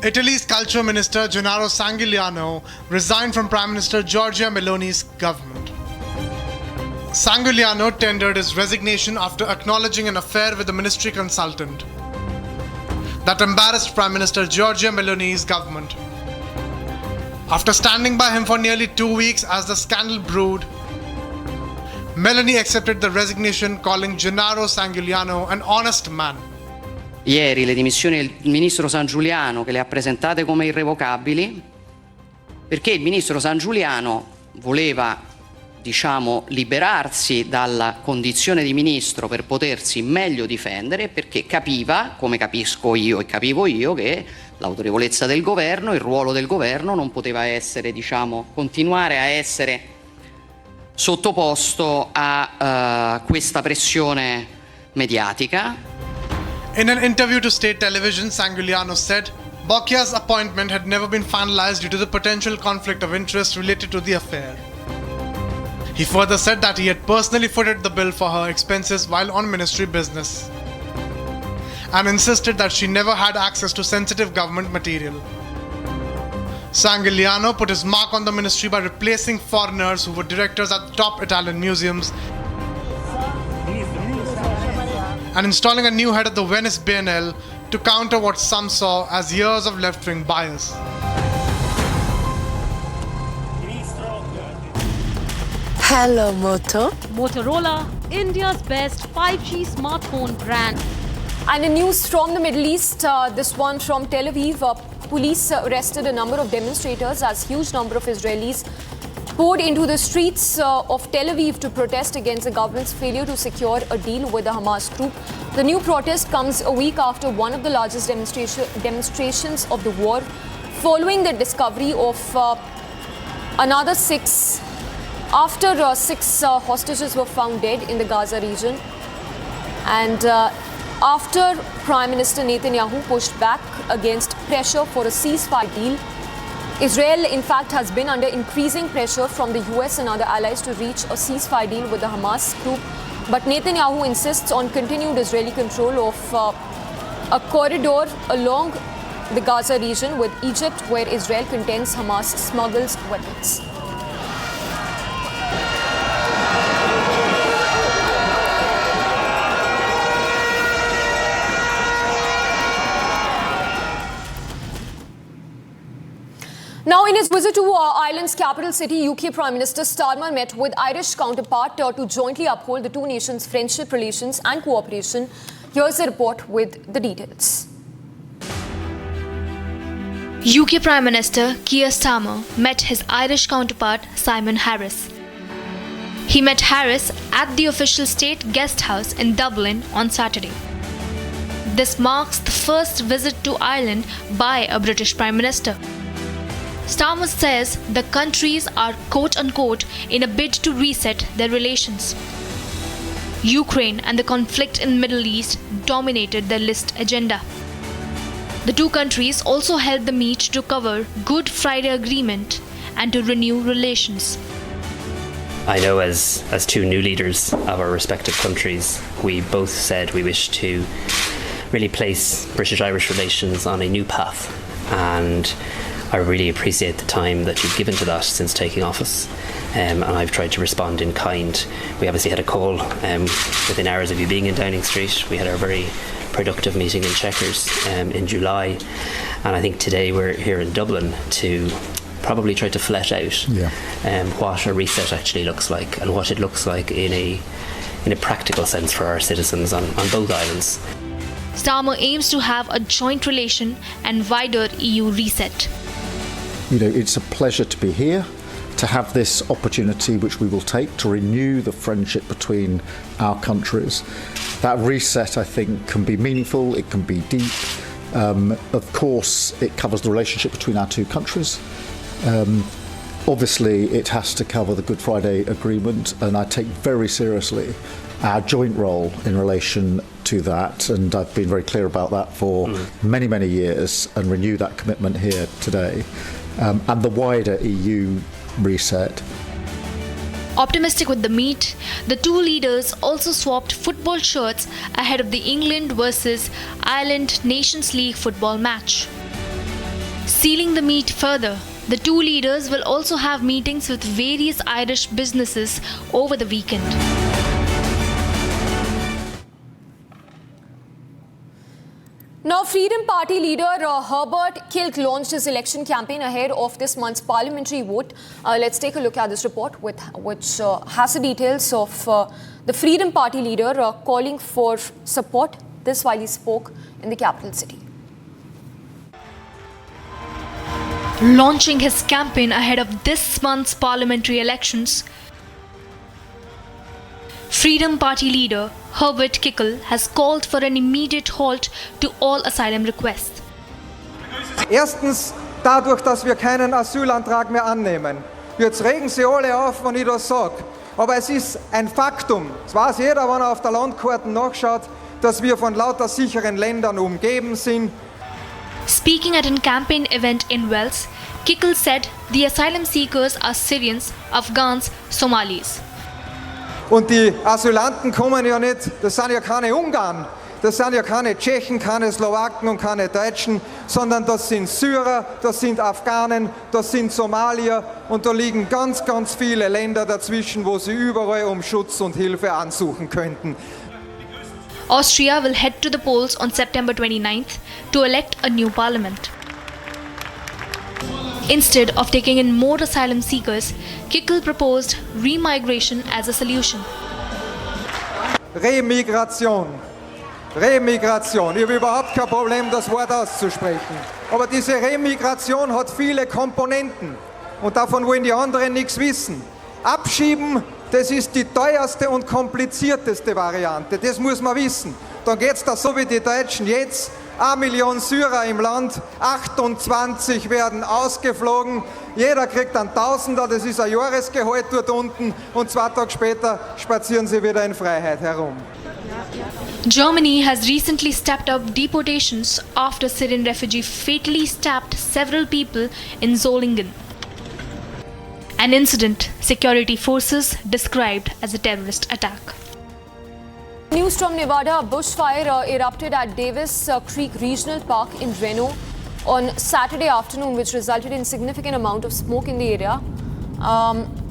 Italy's culture minister Gennaro Sangiuliano resigned from Prime Minister Giorgia Meloni's government. Sangiuliano tendered his resignation after acknowledging an affair with a ministry consultant that embarrassed Prime Minister Giorgia Meloni's government. After standing by him for nearly 2 weeks as the scandal brewed, Meloni accepted the resignation, calling Gennaro Sangiuliano an honest man. Ieri le dimissioni del ministro Sangiuliano, che le ha presentate come irrevocabili, perché il ministro Sangiuliano voleva, diciamo, liberarsi dalla condizione di ministro per potersi meglio difendere, perché capiva, come capisco io e capivo io, che l'autorevolezza del governo, il ruolo del governo non poteva essere, diciamo, continuare a essere sottoposto a questa pressione mediatica. In an interview to state television, Sangiuliano said Bocchia's appointment had never been finalized due to the potential conflict of interest related to the affair. He further said that he had personally footed the bill for her expenses while on ministry business, and insisted that she never had access to sensitive government material. Sangiuliano put his mark on the ministry by replacing foreigners who were directors at top Italian museums and installing a new head of the Venice Biennale to counter what some saw as years of left-wing bias. Hello, Motorola, India's best 5G smartphone brand. And in news from the Middle East, this one from Tel Aviv, police arrested a number of demonstrators as huge number of Israelis poured into the streets of Tel Aviv to protest against the government's failure to secure a deal with the Hamas group. The new protest comes a week after one of the largest demonstrations of the war, following the discovery of another six hostages were found dead in the Gaza region. And after Prime Minister Netanyahu pushed back against pressure for a ceasefire deal, Israel, in fact, has been under increasing pressure from the US and other allies to reach a ceasefire deal with the Hamas group. But Netanyahu insists on continued Israeli control of a corridor along the Gaza region with Egypt, where Israel contends Hamas smuggles weapons. Now, in his visit to Ireland's capital city, UK Prime Minister Starmer met with Irish counterpart to jointly uphold the two nations' friendship relations and cooperation. Here's a report with the details. UK Prime Minister Keir Starmer met his Irish counterpart Simon Harris. He met Harris at the official state guest house in Dublin on Saturday. This marks the first visit to Ireland by a British Prime Minister. Starmer says the countries are quote-unquote in a bid to reset their relations. Ukraine and the conflict in the Middle East dominated their list agenda. The two countries also held the meet to cover Good Friday Agreement and to renew relations. I know as two new leaders of our respective countries, we both said we wish to really place British-Irish relations on a new path, and I really appreciate the time that you've given to that since taking office, and I've tried to respond in kind. We obviously had a call within hours of you being in Downing Street. We had our very productive meeting in Chequers in July, and I think today we're here in Dublin to probably try to flesh out what a reset actually looks like and what it looks like in a practical sense for our citizens on both islands. Starmer aims to have a joint relation and wider EU reset. You know, it's a pleasure to be here, to have this opportunity, which we will take, to renew the friendship between our countries. That reset, I think, can be meaningful, it can be deep. Of course, it covers the relationship between our two countries. Obviously, it has to cover the Good Friday Agreement, and I take very seriously our joint role in relation to that, and I've been very clear about that for many, many years, and renew that commitment here today. And the wider EU reset. Optimistic with the meet, the two leaders also swapped football shirts ahead of the England versus Ireland Nations League football match. Sealing the meet further, the two leaders will also have meetings with various Irish businesses over the weekend. Now, Freedom Party leader Herbert Kilk launched his election campaign ahead of this month's parliamentary vote. Let's take a look at this report, which has the details of the Freedom Party leader calling for support. This while he spoke in the capital city. Launching his campaign ahead of this month's parliamentary elections, Freedom Party leader Herbert Kickl has called for an immediate halt to all asylum requests. Erstens dadurch, dass wir keinen Asylantrag mehr annehmen. Jetzt regen sie alle auf, wenn ich das sage. Aber es ist ein Faktum, das weiß jeder, wenn er auf der Landkarte nachschaut, dass wir von lauter sicheren Ländern umgeben sind. Speaking at a campaign event in Wales, Kickl said the asylum seekers are Syrians, Afghans, Somalis. Und die Asylanten kommen ja nicht, das sind ja keine Ungarn, das sind ja keine Tschechen, keine Slowaken und keine Deutschen, sondern das sind Syrer, das sind Afghanen, das sind Somalier und da liegen ganz, ganz viele Länder dazwischen, wo sie überall um Schutz und Hilfe ansuchen könnten. Austria will head to the polls on September 29th to elect a new parliament. Instead of taking in more asylum seekers, Kickl proposed remigration as a solution. Remigration. Remigration. Ich habe überhaupt kein Problem, das Wort auszusprechen. Aber diese Remigration hat viele Komponenten. Und davon wollen die anderen nichts wissen. Abschieben, das ist die teuerste und komplizierteste Variante. Das muss man wissen. Dann geht es da so wie die Deutschen jetzt. 1 Million Syrer im Land, 28 werden ausgeflogen. Jeder kriegt einen Tausender, das ist ein Jahresgehalt dort unten. Und 2 Tage später spazieren sie wieder in Freiheit herum. Germany has recently stepped up deportations after Syrian refugee fatally stabbed several people in Solingen. An incident security forces described as a terrorist attack. News from Nevada, a bushfire erupted at Davis Creek Regional Park in Reno on Saturday afternoon, which resulted in significant amount of smoke in the area.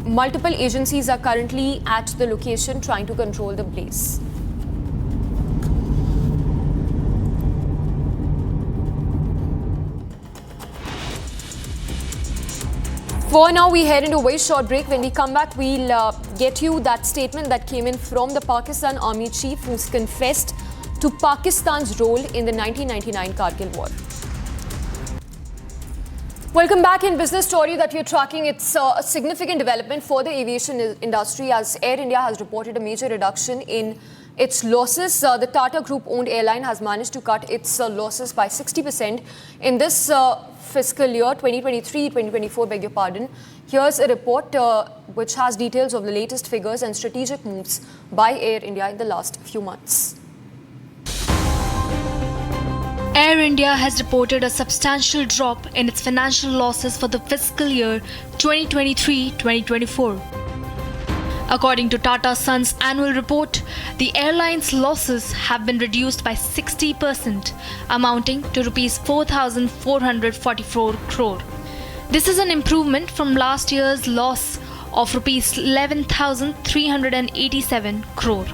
Multiple agencies are currently at the location trying to control the blaze. For now, we head into a very short break. When we come back, we'll get you that statement that came in from the Pakistan Army Chief, who's confessed to Pakistan's role in the 1999 Kargil War. Welcome back. In business story that we're tracking, it's a significant development for the aviation industry as Air India has reported a major reduction in its losses. The Tata Group-owned airline has managed to cut its losses by 60% in this fiscal year 2023-2024, beg your pardon. Here's a report which has details of the latest figures and strategic moves by Air India in the last few months. Air India has reported a substantial drop in its financial losses for the fiscal year 2023-2024. According to Tata Sons' annual report, the airline's losses have been reduced by 60%, amounting to Rs 4,444 crore. This is an improvement from last year's loss of Rs 11,387 crore.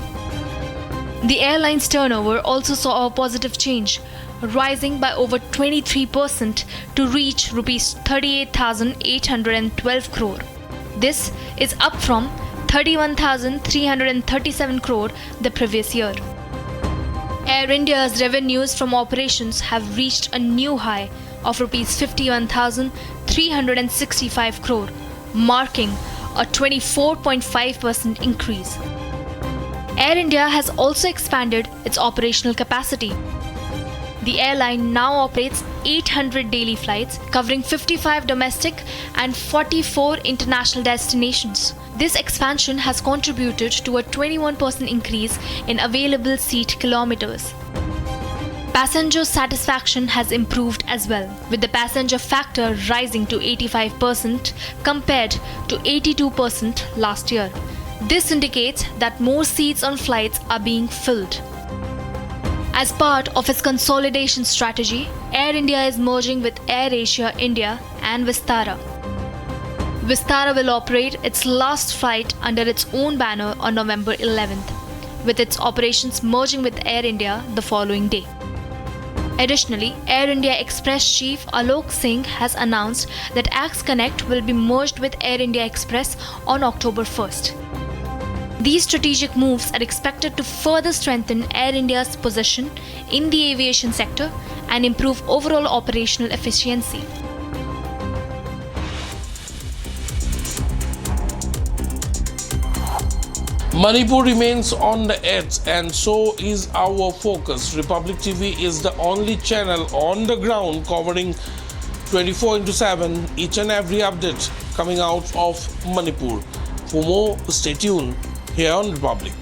The airline's turnover also saw a positive change, rising by over 23% to reach Rs 38,812 crore. This is up from 31,337 crore the previous year. Air India's revenues from operations have reached a new high of Rs 51,365 crore, marking a 24.5% increase. Air India has also expanded its operational capacity. The airline now operates 800 daily flights covering 55 domestic and 44 international destinations. This expansion has contributed to a 21% increase in available seat kilometers. Passenger satisfaction has improved as well, with the passenger factor rising to 85% compared to 82% last year. This indicates that more seats on flights are being filled. As part of its consolidation strategy, Air India is merging with AirAsia India and Vistara. Vistara will operate its last flight under its own banner on November 11th, with its operations merging with Air India the following day. Additionally, Air India Express Chief Alok Singh has announced that Axe Connect will be merged with Air India Express on October 1st. These strategic moves are expected to further strengthen Air India's position in the aviation sector and improve overall operational efficiency. Manipur remains on the edge, and so is our focus. Republic TV is the only channel on the ground covering 24/7 each and every update coming out of Manipur. For more, stay tuned here on Republic.